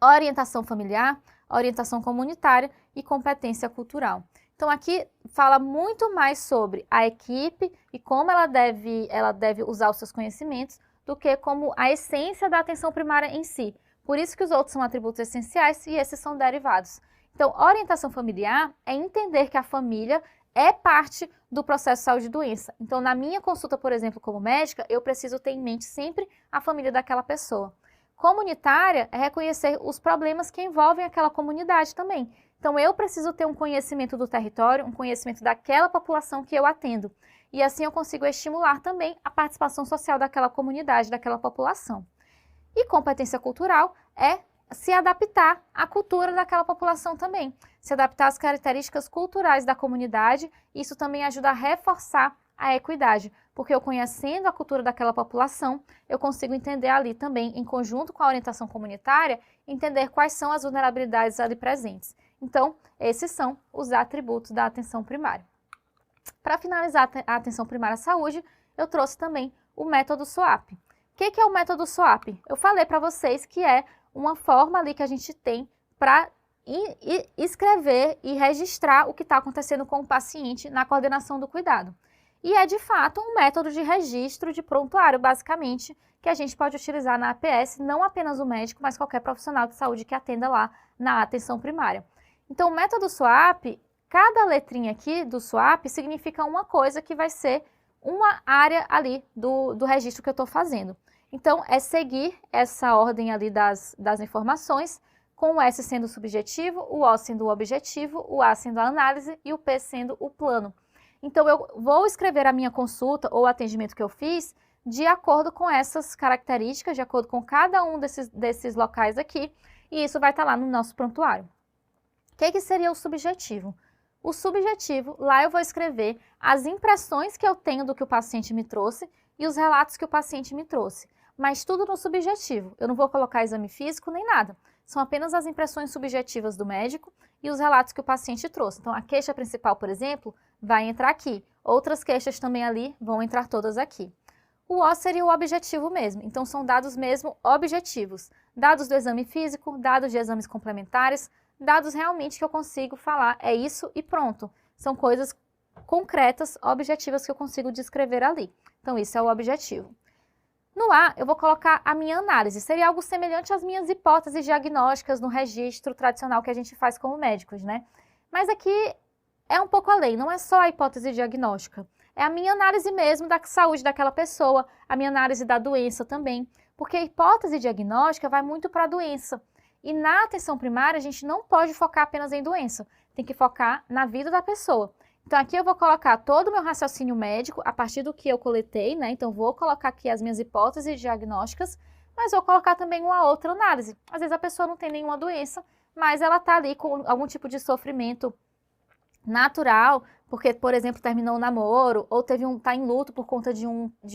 Orientação familiar, orientação comunitária e competência cultural. Então, aqui fala muito mais sobre a equipe e como ela deve usar os seus conhecimentos do que como a essência da atenção primária em si. Por isso que os outros são atributos essenciais e esses são derivados. Então, orientação familiar é entender que a família é parte do processo de saúde e doença. Então, na minha consulta, por exemplo, como médica, eu preciso ter em mente sempre a família daquela pessoa. Comunitária é reconhecer os problemas que envolvem aquela comunidade também. Então, eu preciso ter um conhecimento do território, um conhecimento daquela população que eu atendo. E assim eu consigo estimular também a participação social daquela comunidade, daquela população. E competência cultural é se adaptar à cultura daquela população também. Se adaptar às características culturais da comunidade, isso também ajuda a reforçar a equidade, porque eu conhecendo a cultura daquela população, eu consigo entender ali também, em conjunto com a orientação comunitária, entender quais são as vulnerabilidades ali presentes. Então, esses são os atributos da atenção primária. Para finalizar a atenção primária à saúde, eu trouxe também o método SWAP. O que é o método SWAP? Eu falei para vocês que é uma forma ali que a gente tem para escrever e registrar o que está acontecendo com o paciente na coordenação do cuidado. E é, de fato, um método de registro de prontuário, basicamente, que a gente pode utilizar na APS, não apenas o médico, mas qualquer profissional de saúde que atenda lá na atenção primária. Então, o método SWAP, cada letrinha aqui do SWAP significa uma coisa que vai ser uma área ali do registro que eu estou fazendo. Então, é seguir essa ordem ali das informações, com o S sendo o subjetivo, o O sendo o objetivo, o A sendo a análise e o P sendo o plano. Então, eu vou escrever a minha consulta ou o atendimento que eu fiz de acordo com essas características, de acordo com cada um desses locais aqui, e isso vai estar lá no nosso prontuário. que seria o subjetivo? O subjetivo, lá eu vou escrever as impressões que eu tenho do que o paciente me trouxe e os relatos que o paciente me trouxe. Mas tudo no subjetivo. Eu não vou colocar exame físico nem nada. São apenas as impressões subjetivas do médico e os relatos que o paciente trouxe. Então, a queixa principal, por exemplo, vai entrar aqui. Outras queixas também ali vão entrar todas aqui. O O seria o objetivo mesmo. Então, são dados mesmo objetivos. Dados do exame físico, dados de exames complementares, dados realmente que eu consigo falar, é isso e pronto. São coisas concretas, objetivas que eu consigo descrever ali. Então, isso é o objetivo. No A, eu vou colocar a minha análise. Seria algo semelhante às minhas hipóteses diagnósticas no registro tradicional que a gente faz como médicos, né? Mas aqui é um pouco além, não é só a hipótese diagnóstica. É a minha análise mesmo da saúde daquela pessoa, a minha análise da doença também. Porque a hipótese diagnóstica vai muito para a doença. E na atenção primária, a gente não pode focar apenas em doença. Tem que focar na vida da pessoa. Então, aqui eu vou colocar todo o meu raciocínio médico a partir do que eu coletei, né? Então, vou colocar aqui as minhas hipóteses diagnósticas, mas vou colocar também uma outra análise. Às vezes a pessoa não tem nenhuma doença, mas ela está ali com algum tipo de sofrimento natural, porque, por exemplo, terminou um namoro, ou está em luto por conta de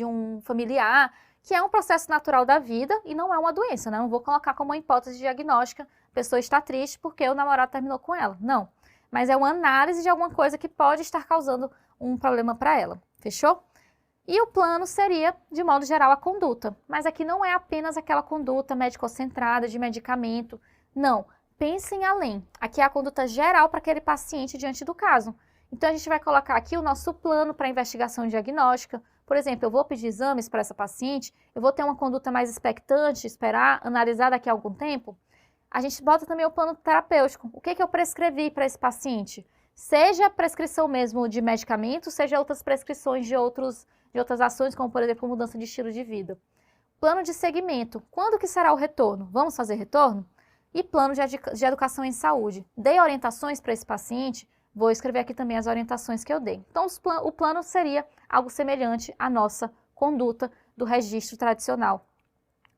um familiar, que é um processo natural da vida e não é uma doença, né? Não vou colocar como uma hipótese diagnóstica, a pessoa está triste porque o namorado terminou com ela. Não. Mas é uma análise de alguma coisa que pode estar causando um problema para ela. Fechou? E o plano seria, de modo geral, a conduta. Mas aqui não é apenas aquela conduta médico-centrada de medicamento. Não. Pensem além. Aqui é a conduta geral para aquele paciente diante do caso. Então, a gente vai colocar aqui o nosso plano para investigação diagnóstica. Por exemplo, eu vou pedir exames para essa paciente, eu vou ter uma conduta mais expectante, esperar, analisar daqui a algum tempo. A gente bota também o plano terapêutico. O que eu prescrevi para esse paciente? Seja a prescrição mesmo de medicamentos, seja outras prescrições de outras ações, como por exemplo, mudança de estilo de vida. Plano de segmento. Quando que será o retorno? Vamos fazer retorno? E plano de educação em saúde. Dei orientações para esse paciente, vou escrever aqui também as orientações que eu dei. Então, o plano seria algo semelhante à nossa conduta do registro tradicional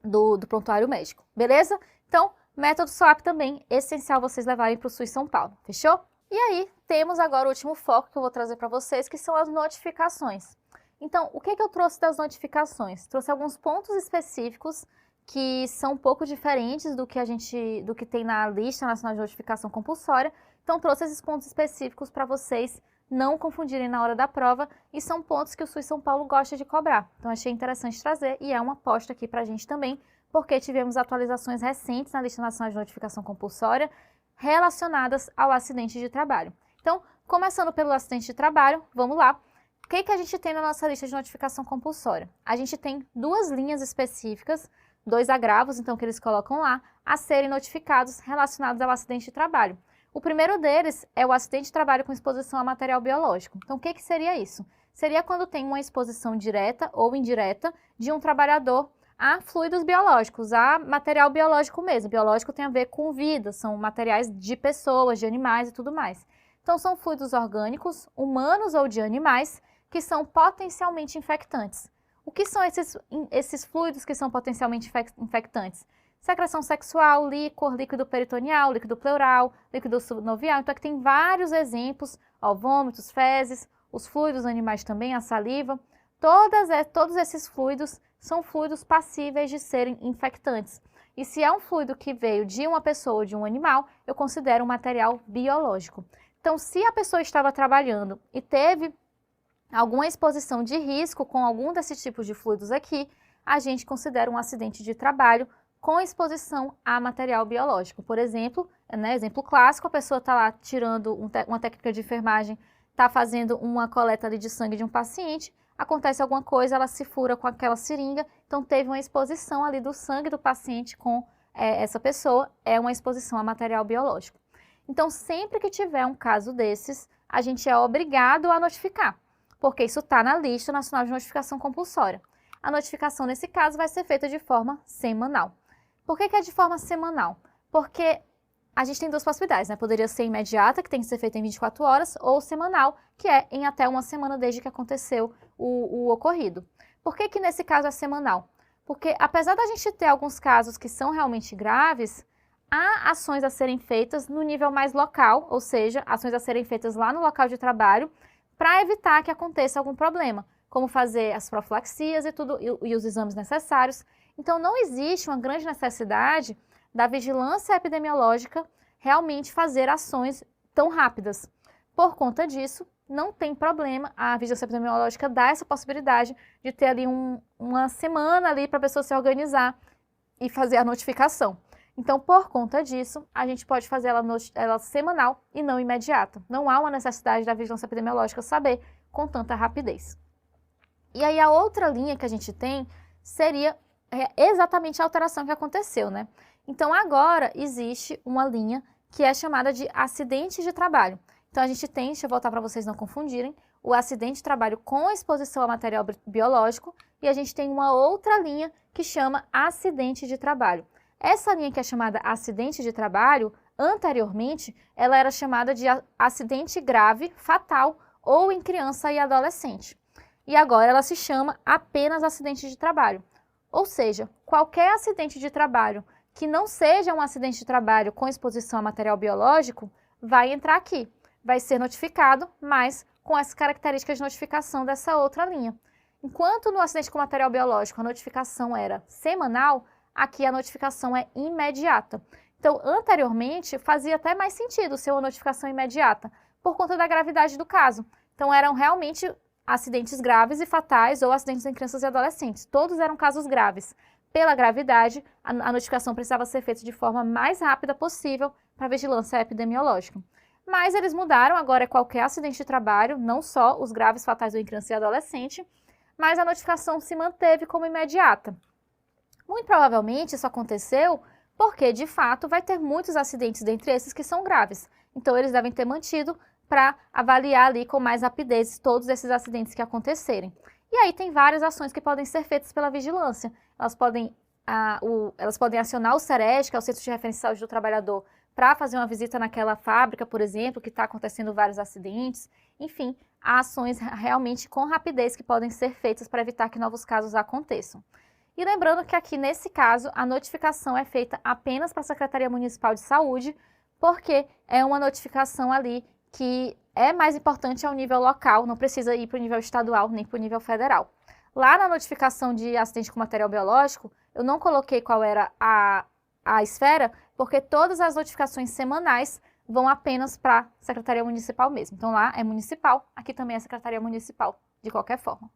do prontuário médico. Beleza? Então, método SWAP também, essencial vocês levarem para o SUS São Paulo, fechou? E aí, temos agora o último foco que eu vou trazer para vocês, que são as notificações. Então, o que eu trouxe das notificações? Trouxe alguns pontos específicos que são um pouco diferentes do que tem na lista nacional de notificação compulsória. Então, trouxe esses pontos específicos para vocês não confundirem na hora da prova, e são pontos que o SUS São Paulo gosta de cobrar. Então, achei interessante trazer e é uma aposta aqui para a gente também, porque tivemos atualizações recentes na lista nacional de notificação compulsória relacionadas ao acidente de trabalho. Então, começando pelo acidente de trabalho, vamos lá. O que a gente tem na nossa lista de notificação compulsória? A gente tem duas linhas específicas, 2 agravos, então, que eles colocam lá, a serem notificados relacionados ao acidente de trabalho. O primeiro deles é o acidente de trabalho com exposição a material biológico. Então, o que seria isso? Seria quando tem uma exposição direta ou indireta de um trabalhador a fluidos biológicos, a material biológico mesmo. Biológico tem a ver com vida, são materiais de pessoas, de animais e tudo mais. Então, são fluidos orgânicos, humanos ou de animais, que são potencialmente infectantes. O que são esses fluidos que são potencialmente infectantes? Secreção sexual, líquor, líquido peritoneal, líquido pleural, líquido subnovial. Então, aqui tem vários exemplos, ó, vômitos, fezes, os fluidos animais também, a saliva. Todos esses fluidos são fluidos passíveis de serem infectantes. E se é um fluido que veio de uma pessoa ou de um animal, eu considero um material biológico. Então, se a pessoa estava trabalhando e teve alguma exposição de risco com algum desses tipos de fluidos aqui, a gente considera um acidente de trabalho com exposição a material biológico. Por exemplo, exemplo clássico, a pessoa está lá tirando uma técnica de enfermagem, está fazendo uma coleta ali de sangue de um paciente, acontece alguma coisa, ela se fura com aquela seringa, então teve uma exposição ali do sangue do paciente com essa pessoa, é uma exposição a material biológico. Então, sempre que tiver um caso desses, a gente é obrigado a notificar, porque isso está na lista nacional de notificação compulsória. A notificação, nesse caso, vai ser feita de forma semanal. Por que é de forma semanal? Porque a gente tem duas possibilidades, né? Poderia ser imediata, que tem que ser feita em 24 horas, ou semanal, que é em até uma semana desde que aconteceu o ocorrido. Por que nesse caso é semanal? Porque apesar da gente ter alguns casos que são realmente graves, há ações a serem feitas no nível mais local, ou seja, ações a serem feitas lá no local de trabalho, para evitar que aconteça algum problema, como fazer as profilaxias e tudo, e os exames necessários. Então, não existe uma grande necessidade da vigilância epidemiológica realmente fazer ações tão rápidas. Por conta disso, não tem problema, a vigilância epidemiológica dá essa possibilidade de ter ali uma semana ali para a pessoa se organizar e fazer a notificação. Então, por conta disso, a gente pode fazer ela semanal e não imediata. Não há uma necessidade da vigilância epidemiológica saber com tanta rapidez. E aí, a outra linha que a gente tem seria exatamente a alteração que aconteceu, né? Então, agora existe uma linha que é chamada de acidente de trabalho. Então, a gente tem, deixa eu voltar para vocês não confundirem, o acidente de trabalho com exposição a material biológico e a gente tem uma outra linha que chama acidente de trabalho. Essa linha que é chamada acidente de trabalho, anteriormente, ela era chamada de acidente grave, fatal ou em criança e adolescente. E agora ela se chama apenas acidente de trabalho. Ou seja, qualquer acidente de trabalho que não seja um acidente de trabalho com exposição a material biológico vai entrar aqui. Vai ser notificado, mas com as características de notificação dessa outra linha. Enquanto no acidente com material biológico a notificação era semanal, aqui a notificação é imediata. Então, anteriormente, fazia até mais sentido ser uma notificação imediata, por conta da gravidade do caso. Então, eram realmente acidentes graves e fatais ou acidentes em crianças e adolescentes. Todos eram casos graves. Pela gravidade, a notificação precisava ser feita de forma mais rápida possível para a vigilância epidemiológica. Mas eles mudaram, agora é qualquer acidente de trabalho, não só os graves fatais ou em criança e adolescente, mas a notificação se manteve como imediata. Muito provavelmente isso aconteceu porque, de fato, vai ter muitos acidentes dentre esses que são graves. Então, eles devem ter mantido para avaliar ali com mais rapidez todos esses acidentes que acontecerem. E aí tem várias ações que podem ser feitas pela vigilância. Elas podem acionar o SEREST, que é o Centro de Referência de Saúde do Trabalhador, para fazer uma visita naquela fábrica, por exemplo, que está acontecendo vários acidentes. Enfim, há ações realmente com rapidez que podem ser feitas para evitar que novos casos aconteçam. E lembrando que aqui, nesse caso, a notificação é feita apenas para a Secretaria Municipal de Saúde, porque é uma notificação ali que é mais importante ao nível local, não precisa ir para o nível estadual nem para o nível federal. Lá na notificação de acidente com material biológico, eu não coloquei qual era a esfera, porque todas as notificações semanais vão apenas para a Secretaria Municipal mesmo. Então lá é municipal, aqui também é Secretaria Municipal, de qualquer forma.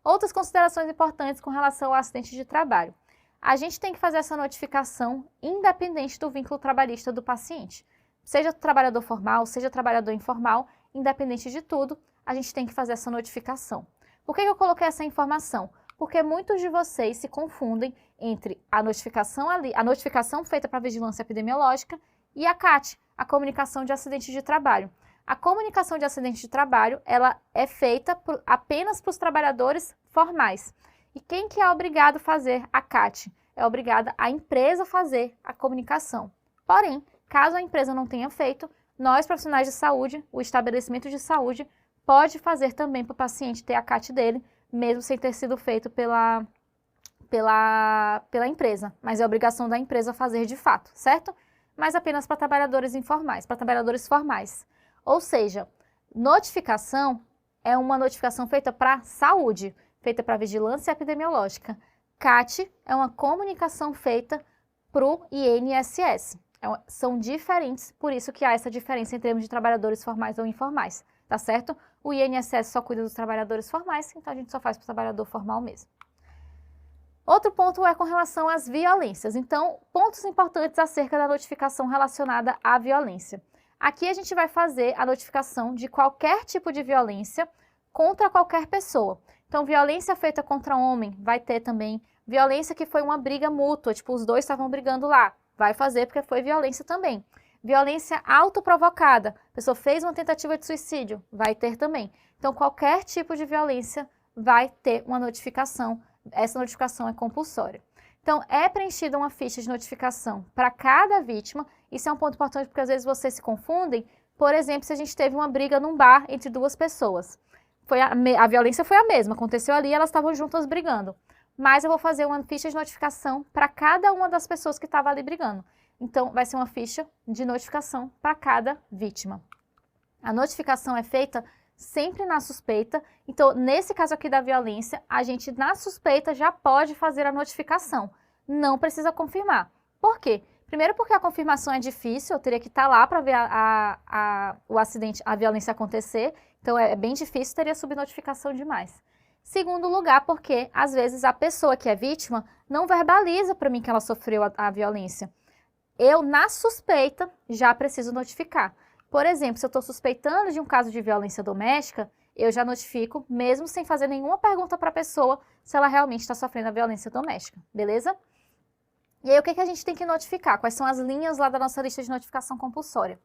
Outras considerações importantes com relação ao acidente de trabalho. A gente tem que fazer essa notificação independente do vínculo trabalhista do paciente. Seja trabalhador formal, seja trabalhador informal, independente de tudo, a gente tem que fazer essa notificação. Por que eu coloquei essa informação? Porque muitos de vocês se confundem entre a notificação feita para a vigilância epidemiológica e a CAT, a comunicação de acidente de trabalho. A comunicação de acidente de trabalho, ela é feita apenas para os trabalhadores formais. E quem que é obrigado a fazer a CAT? É obrigada a empresa a fazer a comunicação. Porém, caso a empresa não tenha feito, nós, profissionais de saúde, o estabelecimento de saúde, pode fazer também para o paciente ter a CAT dele, mesmo sem ter sido feito pela empresa. Mas é obrigação da empresa fazer de fato, certo? Mas apenas para trabalhadores informais, para trabalhadores formais. Ou seja, notificação é uma notificação feita para saúde, feita para vigilância epidemiológica. CAT é uma comunicação feita para o INSS. São diferentes, por isso que há essa diferença em termos de trabalhadores formais ou informais, tá certo? O INSS só cuida dos trabalhadores formais, então a gente só faz para o trabalhador formal mesmo. Outro ponto é com relação às violências. Então, pontos importantes acerca da notificação relacionada à violência. Aqui a gente vai fazer a notificação de qualquer tipo de violência contra qualquer pessoa. Então, violência feita contra homem, vai ter também. Violência que foi uma briga mútua, tipo, os dois estavam brigando lá, vai fazer porque foi violência também. Violência autoprovocada, a pessoa fez uma tentativa de suicídio, vai ter também. Então, qualquer tipo de violência vai ter uma notificação. Essa notificação é compulsória. Então, é preenchida uma ficha de notificação para cada vítima. Isso é um ponto importante porque às vezes vocês se confundem. Por exemplo, se a gente teve uma briga num bar entre duas pessoas. A violência foi a mesma, aconteceu ali e elas estavam juntas brigando. Mas eu vou fazer uma ficha de notificação para cada uma das pessoas que estavam ali brigando. Então, vai ser uma ficha de notificação para cada vítima. A notificação é feita sempre na suspeita. Então, nesse caso aqui da violência, a gente na suspeita já pode fazer a notificação. Não precisa confirmar. Por quê? Primeiro porque a confirmação é difícil, eu teria que estar lá para ver o acidente, a violência acontecer. Então, é bem difícil, teria subnotificação demais. Segundo lugar, porque às vezes a pessoa que é vítima não verbaliza para mim que ela sofreu a violência. Eu, na suspeita, já preciso notificar. Por exemplo, se eu estou suspeitando de um caso de violência doméstica, eu já notifico, mesmo sem fazer nenhuma pergunta para a pessoa se ela realmente está sofrendo a violência doméstica, beleza? E aí, o que a gente tem que notificar? Quais são as linhas lá da nossa lista de notificação compulsória?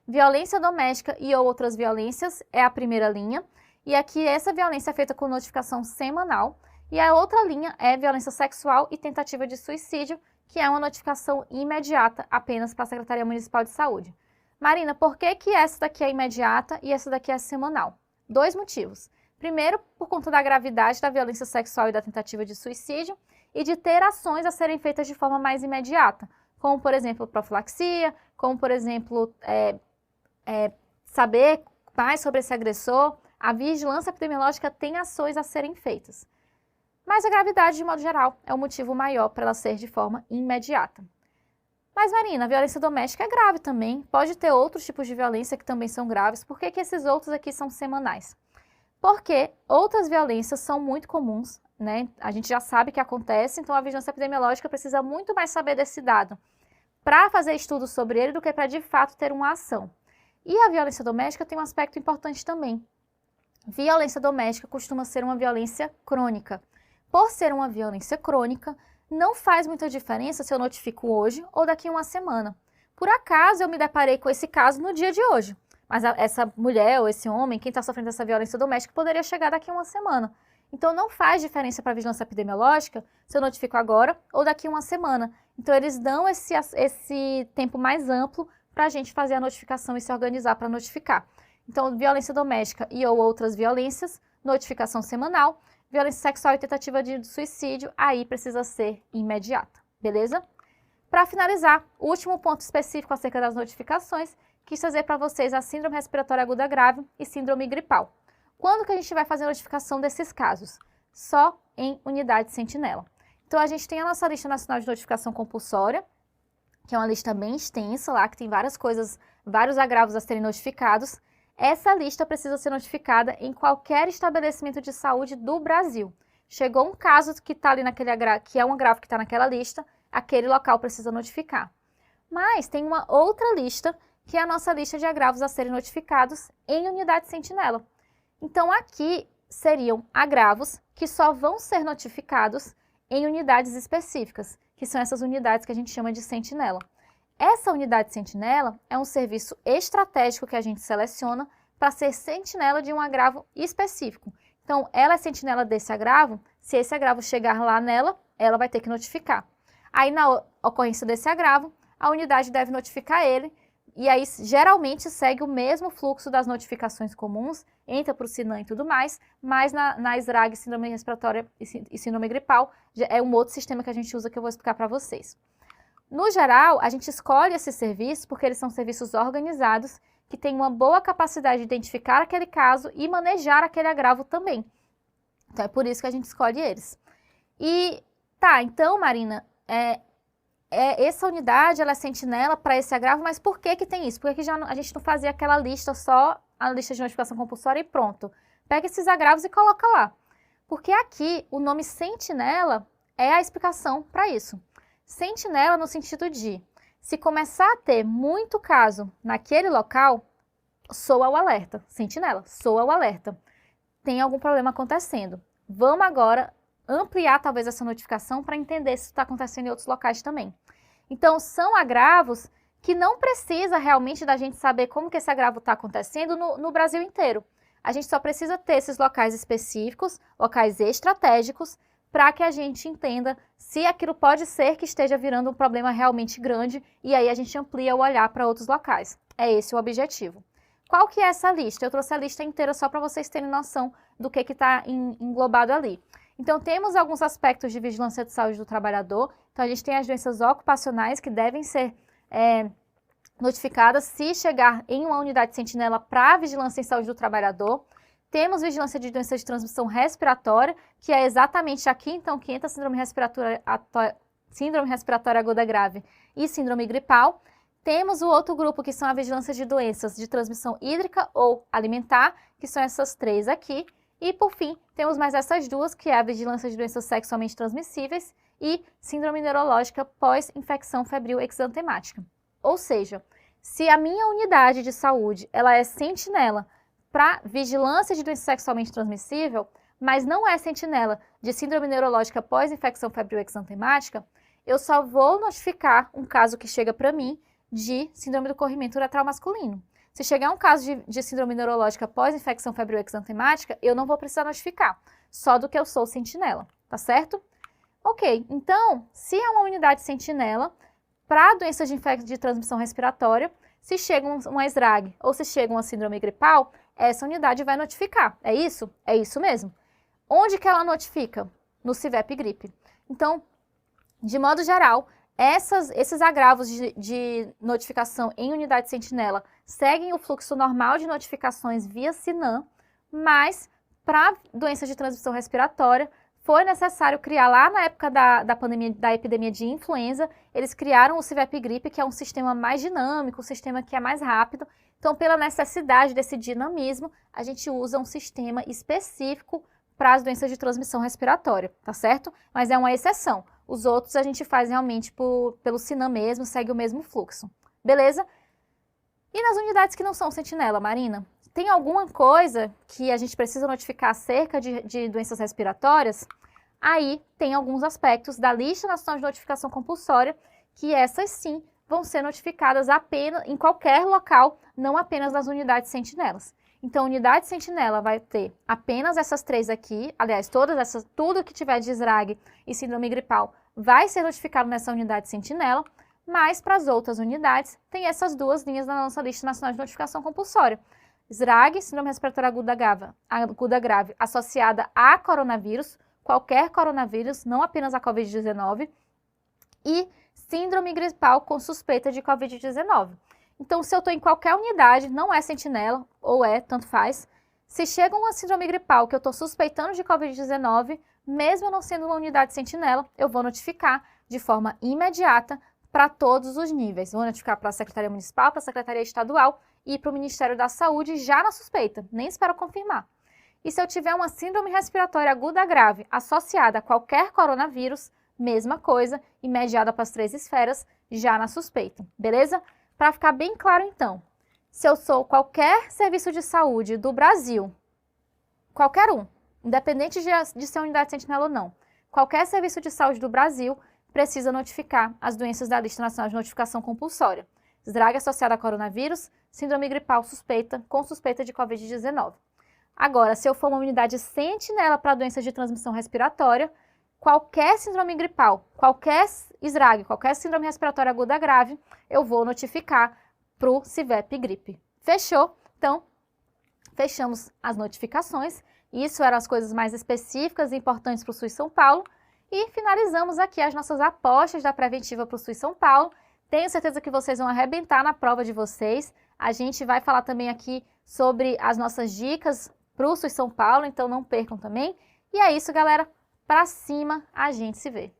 Violência doméstica e ou outras violências é a primeira linha. E aqui essa violência é feita com notificação semanal. E a outra linha é violência sexual e tentativa de suicídio, que é uma notificação imediata apenas para a Secretaria Municipal de Saúde. Marina, por que essa daqui é imediata e essa daqui é semanal? 2 motivos. Primeiro, por conta da gravidade da violência sexual e da tentativa de suicídio e de ter ações a serem feitas de forma mais imediata, como, por exemplo, profilaxia, como, por exemplo, saber mais sobre esse agressor. A vigilância epidemiológica tem ações a serem feitas. Mas a gravidade, de modo geral, é o motivo maior para ela ser de forma imediata. Mas, Marina, a violência doméstica é grave também. Pode ter outros tipos de violência que também são graves. Por que esses outros aqui são semanais? Porque outras violências são muito comuns, né? A gente já sabe que acontece, então a vigilância epidemiológica precisa muito mais saber desse dado para fazer estudos sobre ele do que para, de fato, ter uma ação. E a violência doméstica tem um aspecto importante também. Violência doméstica costuma ser uma violência crônica. Por ser uma violência crônica, não faz muita diferença se eu notifico hoje ou daqui a uma semana. Por acaso eu me deparei com esse caso no dia de hoje, mas essa mulher ou esse homem, quem está sofrendo essa violência doméstica, poderia chegar daqui a uma semana. Então não faz diferença para a vigilância epidemiológica se eu notifico agora ou daqui a uma semana. Então eles dão esse tempo mais amplo para a gente fazer a notificação e se organizar para notificar. Então, violência doméstica e ou outras violências, notificação semanal. Violência sexual e tentativa de suicídio, aí precisa ser imediata, beleza? Para finalizar, o último ponto específico acerca das notificações, quis trazer para vocês a síndrome respiratória aguda grave e síndrome gripal. Quando que a gente vai fazer a notificação desses casos? Só em unidade sentinela. Então, a gente tem a nossa lista nacional de notificação compulsória, que é uma lista bem extensa lá, que tem várias coisas, vários agravos a serem notificados. Essa lista precisa ser notificada em qualquer estabelecimento de saúde do Brasil. Chegou um caso que está ali que é um agravo que está naquela lista, aquele local precisa notificar. Mas tem uma outra lista, que é a nossa lista de agravos a serem notificados em unidade sentinela. Então, aqui seriam agravos que só vão ser notificados em unidades específicas, que são essas unidades que a gente chama de sentinela. Essa unidade sentinela é um serviço estratégico que a gente seleciona para ser sentinela de um agravo específico. Então, ela é sentinela desse agravo, se esse agravo chegar lá nela, ela vai ter que notificar. Aí, na ocorrência desse agravo, a unidade deve notificar ele, e aí geralmente segue o mesmo fluxo das notificações comuns, entra para o SINAM e tudo mais, mas na SRAG, síndrome respiratória e síndrome gripal, é um outro sistema que a gente usa que eu vou explicar para vocês. No geral, a gente escolhe esses serviços porque eles são serviços organizados que têm uma boa capacidade de identificar aquele caso e manejar aquele agravo também. Então, é por isso que a gente escolhe eles. E, então, Marina, essa unidade, ela é sentinela para esse agravo, mas por que tem isso? Por que a gente não fazia aquela lista só, a lista de notificação compulsória e pronto? Pega esses agravos e coloca lá. Porque aqui, o nome sentinela é a explicação para isso. Sentinela no sentido de, se começar a ter muito caso naquele local, soa o alerta. Sentinela, soa o alerta. Tem algum problema acontecendo. Vamos agora ampliar talvez essa notificação para entender se isso está acontecendo em outros locais também. Então, são agravos que não precisa realmente da gente saber como que esse agravo está acontecendo no Brasil inteiro. A gente só precisa ter esses locais específicos, locais estratégicos, para que a gente entenda se aquilo pode ser que esteja virando um problema realmente grande e aí a gente amplia o olhar para outros locais. É esse o objetivo. Qual que é essa lista? Eu trouxe a lista inteira só para vocês terem noção do que está englobado ali. Então, temos alguns aspectos de vigilância de saúde do trabalhador. Então, a gente tem as doenças ocupacionais que devem ser notificadas se chegar em uma unidade sentinela para vigilância em saúde do trabalhador. Temos vigilância de doenças de transmissão respiratória, que é exatamente aqui, então, que entra síndrome respiratória aguda grave e síndrome gripal. Temos o outro grupo, que são a vigilância de doenças de transmissão hídrica ou alimentar, que são essas 3 aqui. E, por fim, temos mais essas 2, que é a vigilância de doenças sexualmente transmissíveis e síndrome neurológica pós-infecção febril exantemática. Ou seja, se a minha unidade de saúde ela é sentinela para vigilância de doença sexualmente transmissível, mas não é sentinela de síndrome neurológica pós-infecção febril exantemática, eu só vou notificar um caso que chega para mim de síndrome do corrimento uretral masculino. Se chegar um caso de síndrome neurológica pós-infecção febril exantemática, eu não vou precisar notificar, só do que eu sou sentinela, tá certo? Ok, então, se é uma unidade sentinela para doenças de transmissão respiratória, se chega uma SRAG ou se chega uma síndrome gripal, essa unidade vai notificar. É isso? É isso mesmo. Onde que ela notifica? No CIVEP Gripe. Então, de modo geral, esses agravos de notificação em unidade sentinela seguem o fluxo normal de notificações via SINAM, mas para doenças de transmissão respiratória, foi necessário criar lá na época da epidemia de influenza, eles criaram o CIVEP Gripe, que é um sistema mais dinâmico, um sistema que é mais rápido. Então, pela necessidade desse dinamismo, a gente usa um sistema específico para as doenças de transmissão respiratória, tá certo? Mas é uma exceção. Os outros a gente faz realmente pelo SINAM mesmo, segue o mesmo fluxo. Beleza? E nas unidades que não são sentinela, Marina? Tem alguma coisa que a gente precisa notificar acerca de doenças respiratórias? Aí tem alguns aspectos da lista nacional de notificação compulsória, que essas sim vão ser notificadas apenas em qualquer local, não apenas nas unidades sentinelas. Então, a unidade sentinela vai ter apenas essas 3 aqui, aliás, tudo que tiver de SRAG e síndrome gripal vai ser notificado nessa unidade sentinela, mas para as outras unidades tem essas 2 linhas na nossa lista nacional de notificação compulsória. SRAG, síndrome respiratória aguda grave, associada a coronavírus, qualquer coronavírus, não apenas a Covid-19, e síndrome gripal com suspeita de Covid-19. Então, se eu estou em qualquer unidade, não é sentinela, ou tanto faz, se chega uma síndrome gripal que eu estou suspeitando de Covid-19, mesmo não sendo uma unidade sentinela, eu vou notificar de forma imediata para todos os níveis. Vou notificar para a Secretaria Municipal, para a Secretaria Estadual e para o Ministério da Saúde já na suspeita, nem espero confirmar. E se eu tiver uma síndrome respiratória aguda grave associada a qualquer coronavírus, mesma coisa, imediata para as 3 esferas, já na suspeita, beleza? Para ficar bem claro então, se eu sou qualquer serviço de saúde do Brasil, qualquer um, independente de ser unidade sentinela ou não, qualquer serviço de saúde do Brasil precisa notificar as doenças da lista nacional de notificação compulsória. SRAG associada a coronavírus, síndrome gripal suspeita, com suspeita de Covid-19. Agora, se eu for uma unidade sentinela para doenças de transmissão respiratória, qualquer síndrome gripal, qualquer SRAG, qualquer síndrome respiratória aguda grave, eu vou notificar para o CIVEP Gripe. Fechou? Então, fechamos as notificações. Isso eram as coisas mais específicas e importantes para o SUS São Paulo. E finalizamos aqui as nossas apostas da preventiva para o SUS São Paulo. Tenho certeza que vocês vão arrebentar na prova de vocês. A gente vai falar também aqui sobre as nossas dicas para o SUS São Paulo, então não percam também. E é isso, galera. Pra cima, a gente se vê.